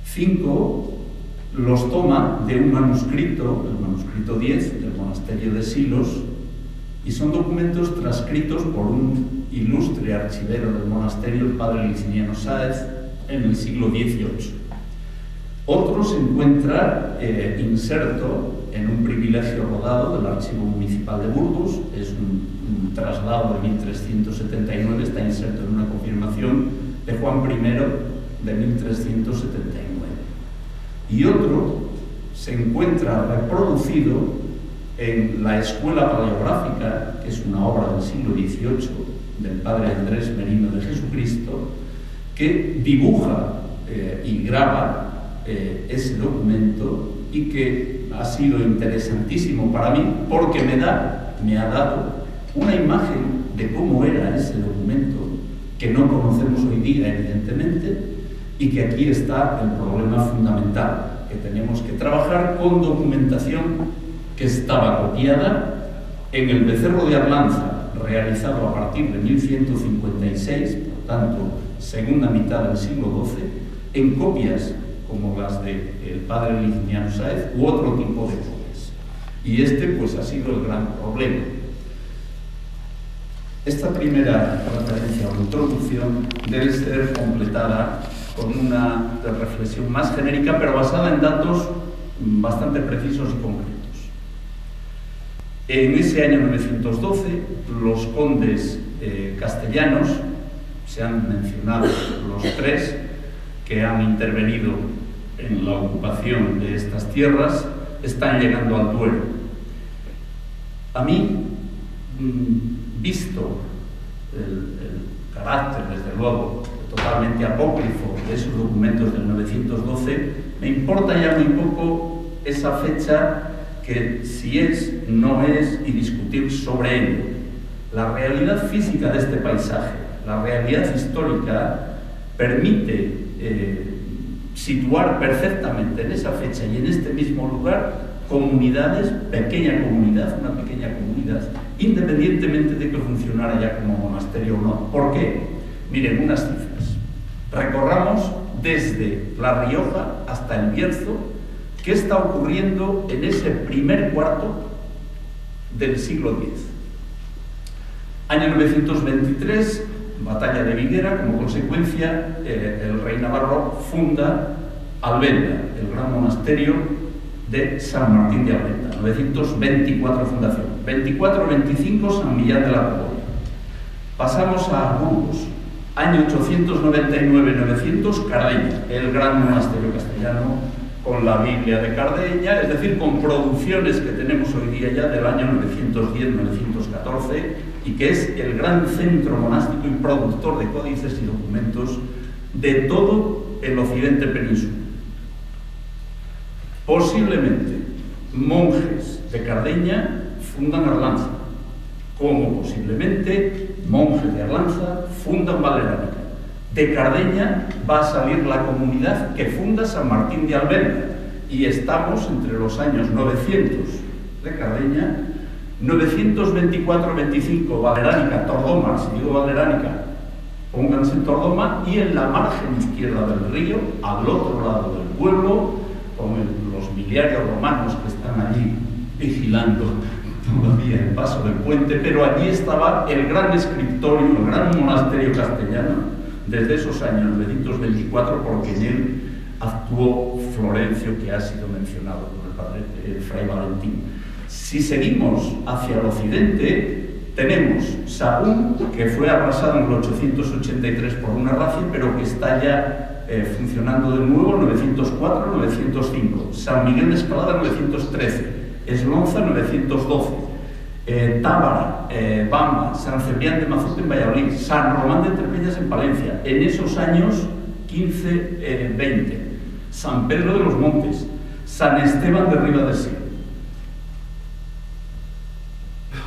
5 los toma de un manuscrito, el manuscrito 10 del monasterio de Silos, y son documentos transcritos por un ilustre archivero del monasterio, el padre Liciniano Sáez, en el siglo XVIII. Otro se encuentra inserto en un privilegio rodado del Archivo Municipal de Burgos, es un traslado de 1379, está inserto en una confirmación de Juan I de 1379. Y otro se encuentra reproducido en la Escuela Paleográfica, que es una obra del siglo XVIII del padre Andrés Merino de Jesucristo, que dibuja y graba ese documento y que ha sido interesantísimo para mí porque me ha dado una imagen de cómo era ese documento que no conocemos hoy día, evidentemente, y que aquí está el problema fundamental, que tenemos que trabajar con documentación que estaba copiada en el Becerro de Arlanza, realizado a partir de 1156, por tanto, segunda mitad del siglo XII, en copias como las del padre Liciniano Sáez u otro tipo de copias. Y este, pues, ha sido el gran problema. Esta primera referencia o introducción debe ser completada con una reflexión más genérica, pero basada en datos bastante precisos y concretos. En ese año 912, los condes castellanos, se han mencionado los 3 que han intervenido en la ocupación de estas tierras, están llegando al Duero. A mí, visto el carácter, desde luego, totalmente apócrifo de esos documentos del 912, me importa ya muy poco esa fecha, que si es, no es, y discutir sobre ello. La realidad física de este paisaje, la realidad histórica, permite situar perfectamente en esa fecha y en este mismo lugar comunidades, una pequeña comunidad, independientemente de que funcionara ya como monasterio o no. ¿Por qué? Miren, unas cifras. Recorramos desde La Rioja hasta el Bierzo. ¿Qué está ocurriendo en ese primer cuarto del siglo X? Año 923, batalla de Viguera, como consecuencia, el rey navarro funda Albenda, el gran monasterio de San Martín de Albenda. 924 fundación. 24-25 San Millán de la Cogolla. Pasamos a Burgos. Año 899-900 Cardeña, el gran monasterio castellano con la Biblia de Cardeña, es decir, con producciones que tenemos hoy día ya del año 910-914 y que es el gran centro monástico y productor de códices y documentos de todo el occidente peninsular. Posiblemente monjes de Cardeña fundan Arlanza, como posiblemente monjes de Arlanza fundan Valeránica. De Cardeña va a salir la comunidad que funda San Martín de Albenda, y estamos entre los años 900 de Cardeña, 924-25 Valeránica, Tordoma. Si digo Valeránica, pónganse en Tordoma, y en la margen izquierda del río, al otro lado del pueblo, con los miliarios romanos que están allí vigilando todavía el paso del puente, pero allí estaba el gran escritorio, el gran monasterio castellano, desde esos años 924, porque en él actuó Florencio, que ha sido mencionado por el padre Fray Valentín. Si seguimos hacia el occidente, tenemos Sahagún, que fue arrasado en el 883 por una racia, pero que está ya funcionando de nuevo en 904-905. San Miguel de Escalada, 913. Eslonza, 912. Tábara, Bamba, San Cebrián de Mazute en Valladolid, San Román de Terpeñas en Palencia, en esos años 15-20. San Pedro de los Montes, San Esteban de Ribadesella.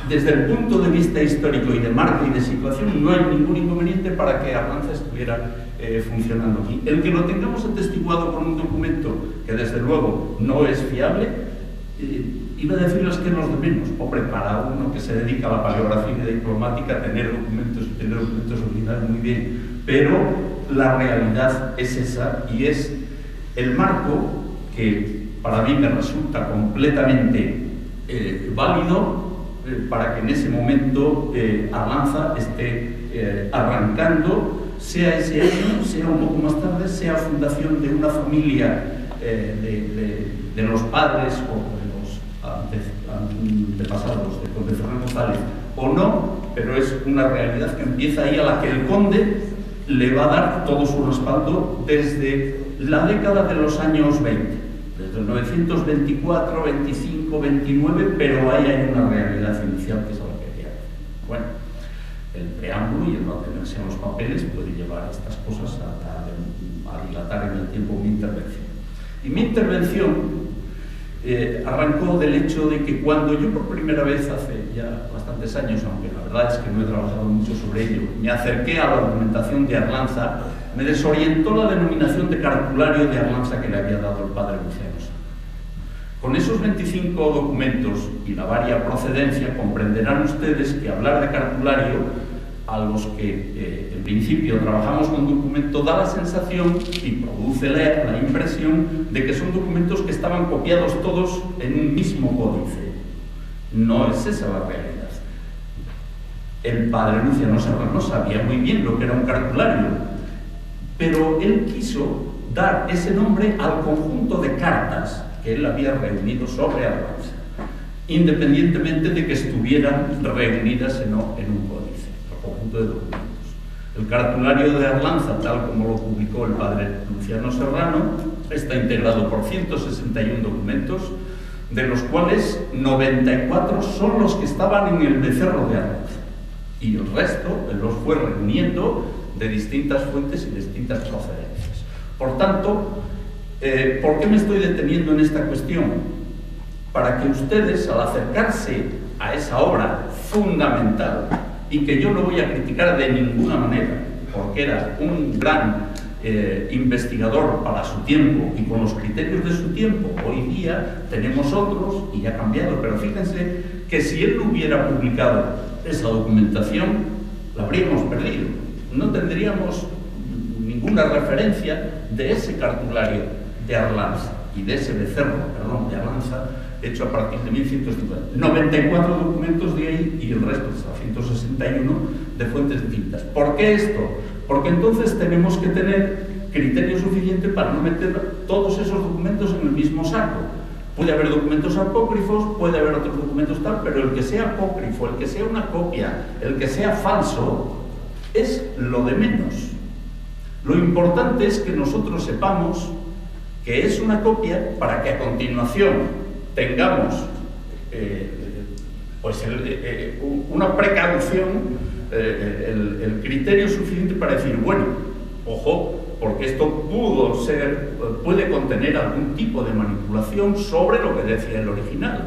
Desde el punto de vista histórico y de marco y de situación, no hay ningún inconveniente para que Arlanza estuviera funcionando aquí. El que lo tengamos atestiguado con un documento que desde luego no es fiable, iba a decirles que no es de menos. Hombre, para uno que se dedica a la paleografía y diplomática, tener documentos originales muy bien, pero la realidad es esa, y es el marco que para mí me resulta completamente válido para que en ese momento Arlanza esté arrancando, sea ese año, sea un poco más tarde, sea fundación de una familia de los padres o de los antepasados de Conde Ferran González o no, pero es una realidad que empieza ahí, a la que el conde le va a dar todo su respaldo desde la década de los años 20, desde el 924, 25, 29, pero ahí hay una realidad inicial que es a la que quería. Bueno, el preámbulo y el no tenerse en los papeles puede llevar estas cosas a dilatar en el tiempo mi intervención. Y mi intervención arrancó del hecho de que cuando yo por primera vez, hace ya bastantes años, aunque la verdad es que no he trabajado mucho sobre ello, me acerqué a la documentación de Arlanza, me desorientó la denominación de cartulario de Arlanza que le había dado el padre Luciano Serrano. Con esos 25 documentos y la varia procedencia, comprenderán ustedes que hablar de cartulario, a los que en principio trabajamos con documento, da la sensación y produce la impresión de que son documentos que estaban copiados todos en un mismo códice. No es esa la realidad. El padre Luciano Serrano sabía muy bien lo que era un cartulario, pero él quiso dar ese nombre al conjunto de cartas que él había reunido sobre Arlanza, independientemente de que estuvieran reunidas en un códice, el conjunto de documentos. El cartulario de Arlanza, tal como lo publicó el padre Luciano Serrano, está integrado por 161 documentos, de los cuales 94 son los que estaban en el becerro de Arlanza, y el resto los fue reuniendo de distintas fuentes y distintas procedencias. Por tanto, ¿por qué me estoy deteniendo en esta cuestión? Para que ustedes, al acercarse a esa obra fundamental, y que yo no voy a criticar de ninguna manera, porque era un gran investigador para su tiempo y con los criterios de su tiempo, hoy día tenemos otros y ya ha cambiado, pero fíjense que si él no hubiera publicado esa documentación, la habríamos perdido. No tendríamos ninguna referencia de ese cartulario de Arlanza y de ese becerro, perdón, de Arlanza, hecho a partir de 1150. 94 documentos de ahí y el resto, 161, de fuentes distintas. ¿Por qué esto? Porque entonces tenemos que tener criterio suficiente para no meter todos esos documentos en el mismo saco. Puede haber documentos apócrifos, puede haber otros documentos tal, pero el que sea apócrifo, el que sea una copia, el que sea falso, es lo de menos. Lo importante es que nosotros sepamos que es una copia para que a continuación tengamos una precaución, el criterio suficiente para decir, bueno, ojo, porque esto puede contener algún tipo de manipulación sobre lo que decía el original.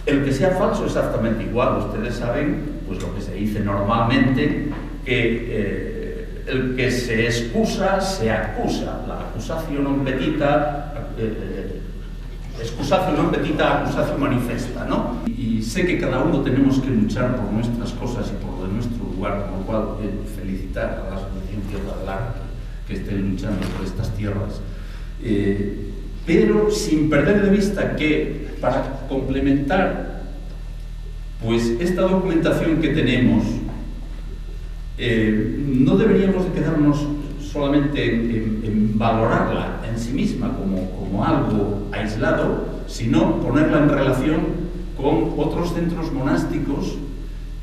El que sea falso exactamente igual. Ustedes saben, pues lo que se dice normalmente, que el que se excusa, se acusa. La acusación non petita, excusatio non petita, accusatio manifesta, ¿no? Y sé que cada uno tenemos que luchar por nuestras cosas y por lo de nuestro lugar, con lo cual felicitar a la Asociación Tierra del Arte que estén luchando por estas tierras, pero sin perder de vista que para complementar pues esta documentación que tenemos, no deberíamos de quedarnos solamente en valorarla en sí misma como algo aislado, sino ponerla en relación con otros centros monásticos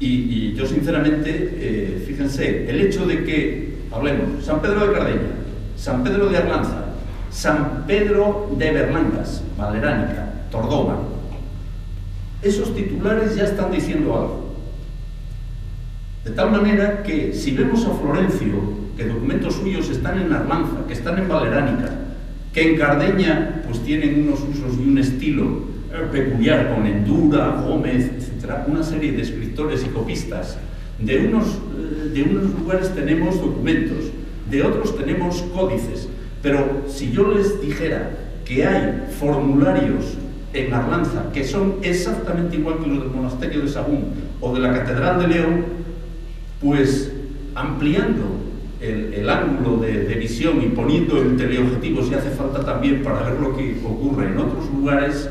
y yo sinceramente, fíjense, el hecho de que hablemos San Pedro de Cardeña, San Pedro de Arlanza, San Pedro de Berlangas, Valeránica, Tordoma, esos titulares ya están diciendo algo. De tal manera que si vemos a Florencio, que documentos suyos están en Arlanza, que están en Valeránica, que en Cardeña pues tienen unos usos y un estilo peculiar con Endura, Gómez, etc. Una serie de escritores y copistas. De unos lugares tenemos documentos, de otros tenemos códices, pero si yo les dijera que hay formularios en Arlanza que son exactamente igual que los del monasterio de Sahagún o de la Catedral de León, pues ampliando el ángulo de visión y poniendo el teleobjetivo si hace falta también para ver lo que ocurre en otros lugares,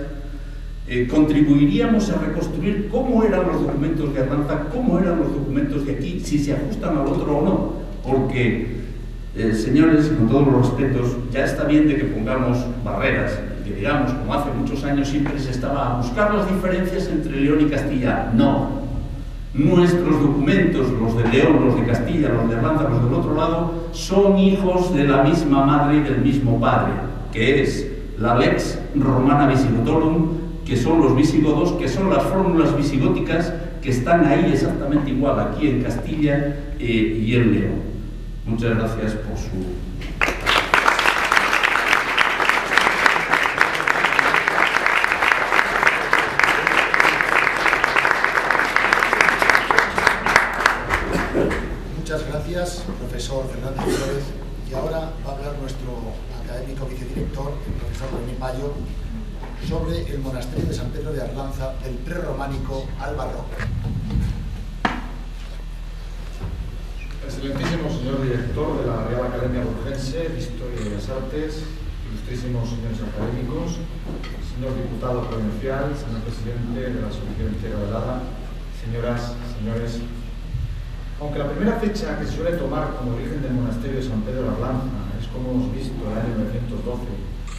contribuiríamos a reconstruir cómo eran los documentos de Arlanza, cómo eran los documentos de aquí, si se ajustan al otro o no, porque señores, con todos los respetos, ya está bien de que pongamos barreras, que digamos, como hace muchos años siempre se estaba a buscar las diferencias entre León y Castilla. No. Nuestros documentos, los de León, los de Castilla, los de Arlanza, los del otro lado, son hijos de la misma madre y del mismo padre, que es la Lex Romana Visigotorum, que son los visigodos, que son las fórmulas visigóticas que están ahí exactamente igual, aquí en Castilla y en León. Muchas gracias por su... Muchas gracias, profesor Fernández Flores. Y ahora va a hablar nuestro académico vicedirector, el profesor René Payo, sobre el monasterio de San Pedro de Arlanza del prerrománico al barroco. Excelentísimo señor director de la Real Academia Burgense de Historia y las Artes, ilustrísimos señores académicos, señor diputado provincial, señor presidente de la Asociación Integrada, señoras, señores. Aunque la primera fecha que se suele tomar como origen del monasterio de San Pedro de Arlanza es, como hemos visto, el año 912,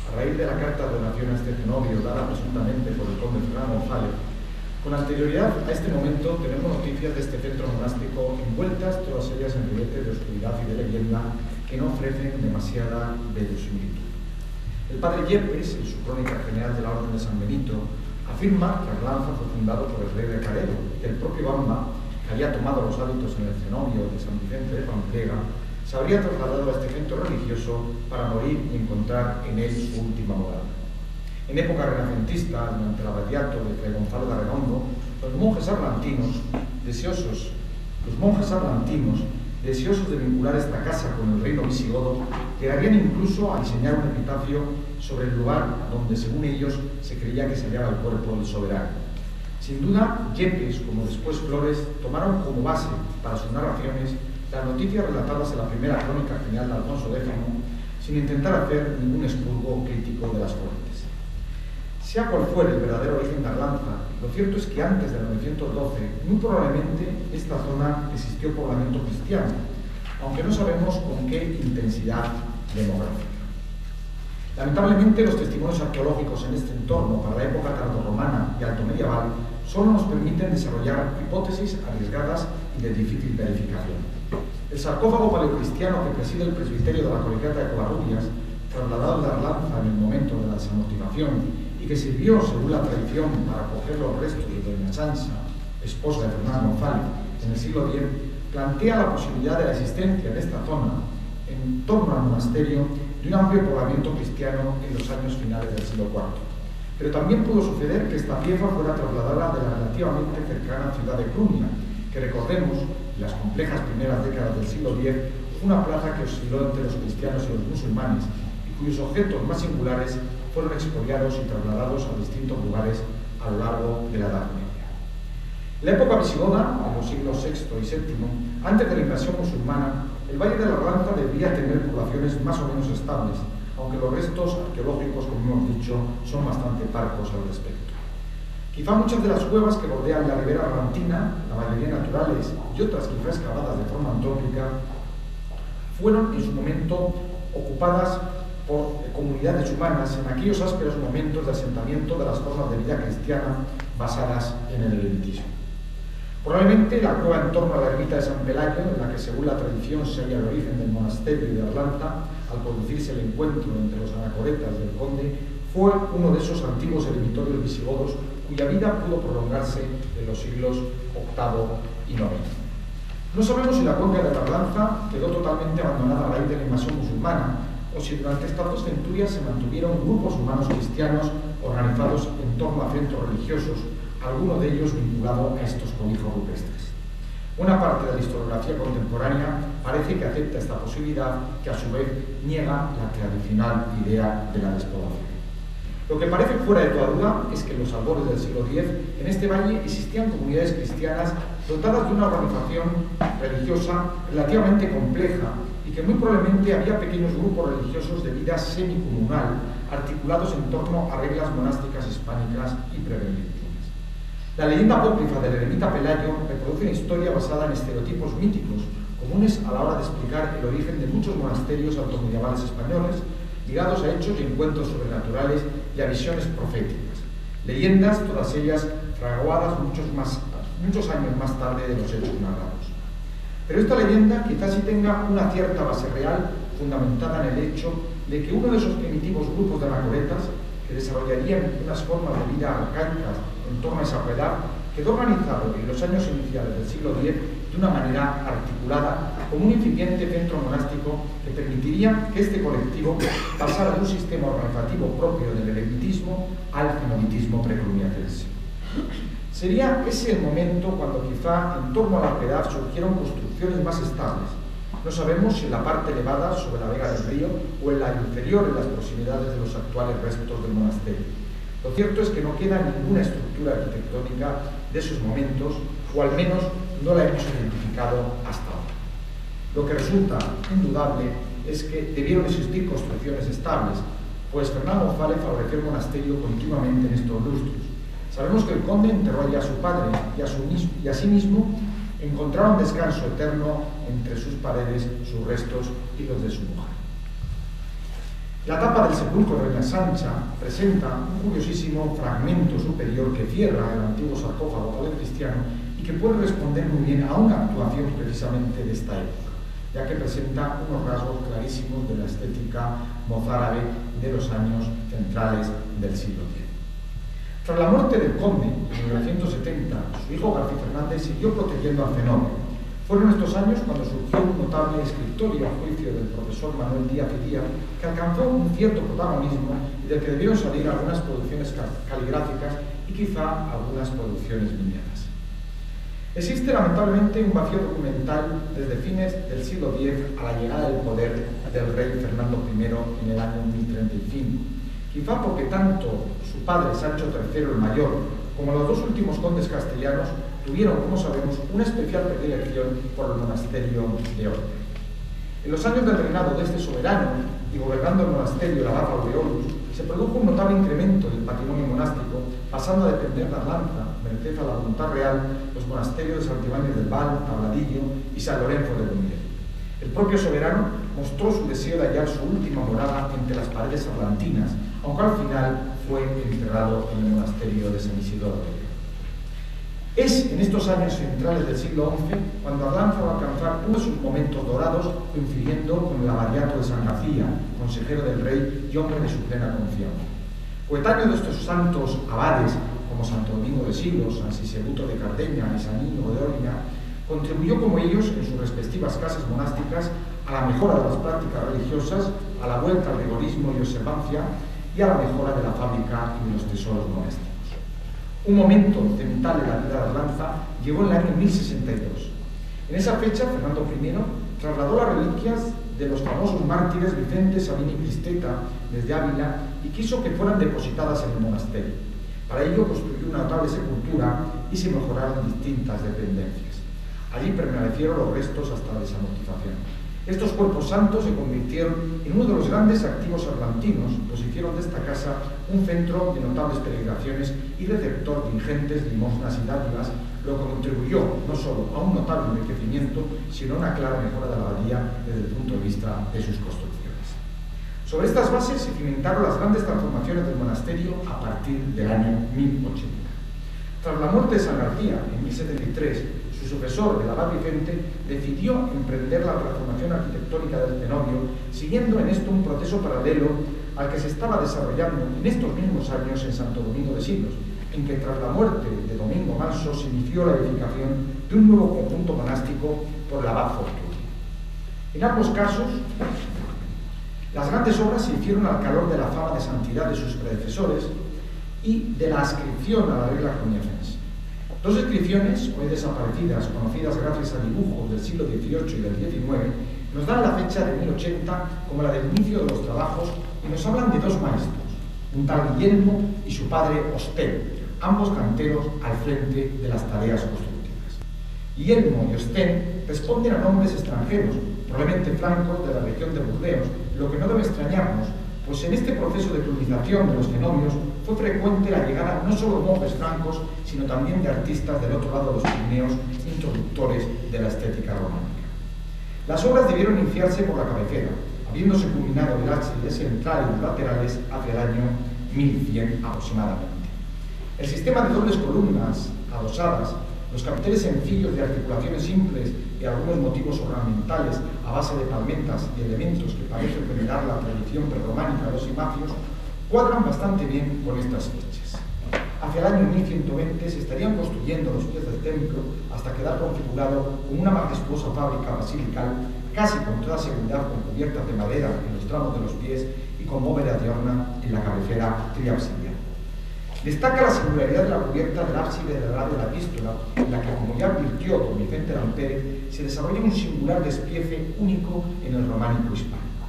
a raíz de la carta de donación a este cenobio dada presuntamente por el conde Fernando González, con anterioridad a este momento tenemos noticias de este centro monástico envueltas todas ellas en ribetes de oscuridad y de leyenda que no ofrecen demasiada verosimilitud. El padre Yepes, en su crónica general de la Orden de San Benito, afirma que Arlanza fue fundado por el rey de Caredo, que el propio Bamba, que había tomado los hábitos en el cenobio de San Vicente de Pamplona, se habría trasladado a este centro religioso para morir y encontrar en él su última morada. En época renacentista, durante el abadiato de Fray Gonzalo de Arredondo, los monjes arlantinos, deseosos de vincular esta casa con el reino visigodo, llegarían incluso a diseñar un epitafio sobre el lugar donde, según ellos, se creía que se hallaba el cuerpo del soberano. Sin duda, Yepes, como después Flores, tomaron como base para sus narraciones las noticias relatadas en la primera crónica general de Alfonso X, sin intentar hacer ningún expurgo crítico de las fuentes. Sea cual fuere el verdadero origen de Arlanza, lo cierto es que antes del 912, muy probablemente esta zona existió poblamiento cristiano, aunque no sabemos con qué intensidad demográfica. Lamentablemente, los testimonios arqueológicos en este entorno para la época tardorromana y altomedieval solo nos permiten desarrollar hipótesis arriesgadas y de difícil verificación. El sarcófago paleocristiano que preside el presbiterio de la Colegiata de Covarrubias, trasladado de Arlanza en el momento de la desamortización y que sirvió, según la tradición, para acoger los restos de doña Sansa, esposa de Fernando González, en el siglo X, plantea la posibilidad de la existencia de esta zona, en torno al monasterio, de un amplio poblamiento cristiano en los años finales del siglo IV. Pero también pudo suceder que esta pieza fuera trasladada de la relativamente cercana ciudad de Clunia, que recordemos, en las complejas primeras décadas del siglo X, fue una plaza que osciló entre los cristianos y los musulmanes, y cuyos objetos más singulares fueron expoliados y trasladados a distintos lugares a lo largo de la Edad Media. En la época visigoda, en los siglos VI y VII, antes de la invasión musulmana, el Valle de la Arlanza debía tener poblaciones más o menos estables, aunque los restos arqueológicos, como hemos dicho, son bastante parcos al respecto. Quizá muchas de las cuevas que bordean la ribera arlantina, la mayoría naturales y otras quizá excavadas de forma antrópica, fueron en su momento ocupadas por comunidades humanas en aquellos ásperos momentos de asentamiento de las formas de vida cristiana basadas en el helenismo. Probablemente la cueva en torno a la ermita de San Pelayo, en la que según la tradición se halla el origen del monasterio de Arlanza, al producirse el encuentro entre los anacoretas y el conde, fue uno de esos antiguos eremitorios visigodos cuya vida pudo prolongarse en los siglos VIII y IX. No sabemos si la cuenca de Arlanza quedó totalmente abandonada a raíz de la invasión musulmana, o si durante estas 2 centurias se mantuvieron grupos humanos cristianos organizados en torno a centros religiosos, alguno de ellos vinculado a estos cobijos rupestres. Una parte de la historiografía contemporánea parece que acepta esta posibilidad, que a su vez niega la tradicional idea de la despoblación. Lo que parece fuera de toda duda es que en los albores del siglo X, en este valle existían comunidades cristianas dotadas de una organización religiosa relativamente compleja y que muy probablemente había pequeños grupos religiosos de vida semicomunal articulados en torno a reglas monásticas hispánicas y prebenedictinas. La leyenda apócrifa del eremita Pelayo reproduce una historia basada en estereotipos míticos comunes a la hora de explicar el origen de muchos monasterios altomedievales españoles, ligados a hechos y encuentros sobrenaturales y a visiones proféticas. Leyendas, todas ellas fraguadas muchos años más tarde de los hechos narrados. Pero esta leyenda quizás sí tenga una cierta base real, fundamentada en el hecho de que uno de esos primitivos grupos de anacoretas, que desarrollarían unas formas de vida arcaicas en torno a esa piedad, quedó organizado en los años iniciales del siglo X de una manera articulada como un incipiente centro monástico que permitiría que este colectivo pasara de un sistema organizativo propio del eremitismo al cenobismo precluniacense. Sería ese el momento cuando quizá en torno a la piedad surgieron construcciones más estables. No sabemos si en la parte elevada sobre la vega del río o en la inferior en las proximidades de los actuales restos del monasterio. Lo cierto es que no queda ninguna estructura arquitectónica de esos momentos, o al menos no la hemos identificado hasta ahora. Lo que resulta indudable es que debieron existir construcciones estables, pues Fernando González favoreció el monasterio continuamente en estos lustros. Sabemos que el conde enterró allí a su padre y a sí mismo encontraron descanso eterno entre sus paredes, sus restos y los de su mujer. La tapa del sepulcro de Doña Sancha presenta un curiosísimo fragmento superior que cierra el antiguo sarcófago paleocristiano y que puede responder muy bien a una actuación precisamente de esta época, ya que presenta unos rasgos clarísimos de la estética mozárabe de los años centrales del siglo X. Tras la muerte del conde, en 1970, su hijo García Fernández siguió protegiendo al cenobio. Fueron estos años cuando surgió un notable escritorio a juicio del profesor Manuel Díaz y Díaz, que alcanzó un cierto protagonismo y del que debieron salir algunas producciones caligráficas y quizá algunas producciones viñetas. Existe lamentablemente un vacío documental desde fines del siglo X a la llegada del poder del rey Fernando I en el año 1035. Quizá porque tanto su padre Sancho III el Mayor como los 2 últimos condes castellanos tuvieron, como sabemos, una especial predilección por el monasterio de Orte. En los años del reinado de este soberano y gobernando el monasterio de Abad Aureolus, se produjo un notable incremento del patrimonio monástico, pasando a depender de Arlanza, merced a la voluntad real, los monasterios de Santibáñez del Val, Tabladillo y San Lorenzo de Buñuel. El propio soberano mostró su deseo de hallar su última morada entre las paredes atlantinas, aunque al final fue enterrado en el monasterio de San Isidoro. Es en estos años centrales del siglo XI cuando Arlanza va a alcanzar uno de sus momentos dorados, coincidiendo con el abadiato de San García, consejero del rey y hombre de su plena confianza. Coetáneo de estos santos abades, como Santo Domingo de Silos, San Sisebuto de Cardeña y San Íñigo de Orina, contribuyó como ellos en sus respectivas casas monásticas a la mejora de las prácticas religiosas, a la vuelta al rigorismo y observancia y a la mejora de la fábrica y de los tesoros monásticos. Un momento central en la vida de Arlanza llegó en el año 1062. En esa fecha, Fernando I trasladó las reliquias de los famosos mártires Vicente, Sabina y Cristeta desde Ávila y quiso que fueran depositadas en el monasterio. Para ello construyó una notable sepultura y se mejoraron distintas dependencias. Allí permanecieron los restos hasta la desamortización. Estos cuerpos santos se convirtieron en uno de los grandes activos arlantinos, pues hicieron de esta casa un centro de notables peregrinaciones y receptor de ingentes limosnas y dádivas, lo que contribuyó no solo a un notable enriquecimiento, sino a una clara mejora de la abadía desde el punto de vista de sus construcciones. Sobre estas bases se cimentaron las grandes transformaciones del monasterio a partir del año 1080. Tras la muerte de San García en 1073, su sucesor, el abad Vicente, decidió emprender la transformación arquitectónica del cenobio, siguiendo en esto un proceso paralelo al que se estaba desarrollando en estos mismos años en Santo Domingo de Silos, en que tras la muerte de Domingo Manso se inició la edificación de un nuevo conjunto monástico por el abad Fortuny. En ambos casos, Las grandes obras se hicieron al calor de la fama de santidad de sus predecesores y de la adscripción a la regla cluniacense. Dos inscripciones, hoy desaparecidas, conocidas gracias a dibujos del siglo XVIII y del XIX, nos dan la fecha de 1080 como la del inicio de los trabajos y nos hablan de dos maestros, un tal Guillermo y su padre Ostén, ambos canteros al frente de las tareas constructivas. Guillermo y Ostén responden a nombres extranjeros, probablemente francos de la región de Burdeos, lo que no debe extrañarnos, pues en este proceso de colonización de los cenomios fue frecuente la llegada no solo de monjes francos, sino también de artistas del otro lado de los Pirineos, introductores de la estética románica. Las obras debieron iniciarse por la cabecera, habiéndose culminado el ábside central y los laterales hacia el año 1100 aproximadamente. El sistema de dobles columnas adosadas, los capiteles sencillos de articulaciones simples y algunos motivos ornamentales a base de palmetas y elementos que parecen venerar la tradición prerrománica de los cimacios, cuadran bastante bien con estas fechas. Hacia el año 1120 se estarían construyendo los pies del templo hasta quedar configurado como una majestuosa fábrica basilical, casi con toda seguridad con cubiertas de madera en los tramos de los pies y con bóveda de horna en la cabecera triabsidiana. Destaca la singularidad de la cubierta del ábside del lado de la epístola, en la que, como ya advirtió don Vicente Lampérez, se desarrolla un singular despiece único en el románico hispánico.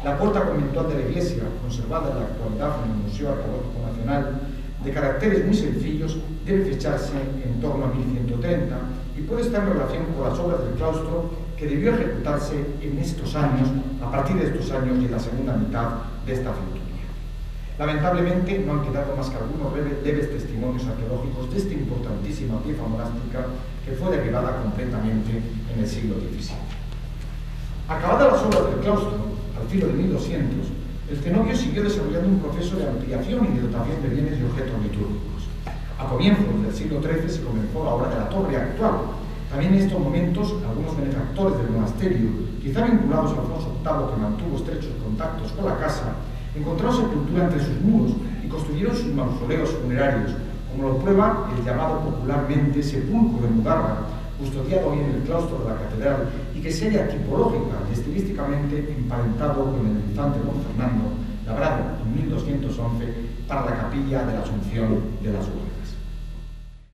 La puerta conventual de la iglesia, conservada en la actualidad en el Museo Arqueológico Nacional, de caracteres muy sencillos, debe fecharse en torno a 1130 y puede estar en relación con las obras del claustro que debió ejecutarse en estos años, a partir de estos años y en la segunda mitad de esta centuria. Lamentablemente no han quedado más que algunos leves testimonios arqueológicos de esta importantísima pieza monástica que fue derribada completamente en el siglo XVII. Acabadas las obras del claustro, al filo de 1200, el cenobio siguió desarrollando un proceso de ampliación y de dotación de bienes y objetos litúrgicos. A comienzos del siglo XIII se comenzó la obra de la torre actual. También en estos momentos, algunos benefactores del monasterio, quizá vinculados a Alfonso VIII, que mantuvo estrechos contactos con la casa, encontraron sepultura entre sus muros y construyeron sus mausoleos funerarios, como lo prueba el llamado popularmente sepulcro de Mudarra, custodiado hoy en el claustro de la catedral y que se halla tipológica y estilísticamente emparentado con el infante don Fernando, labrado en 1211 para la capilla de la Asunción de las Urnas.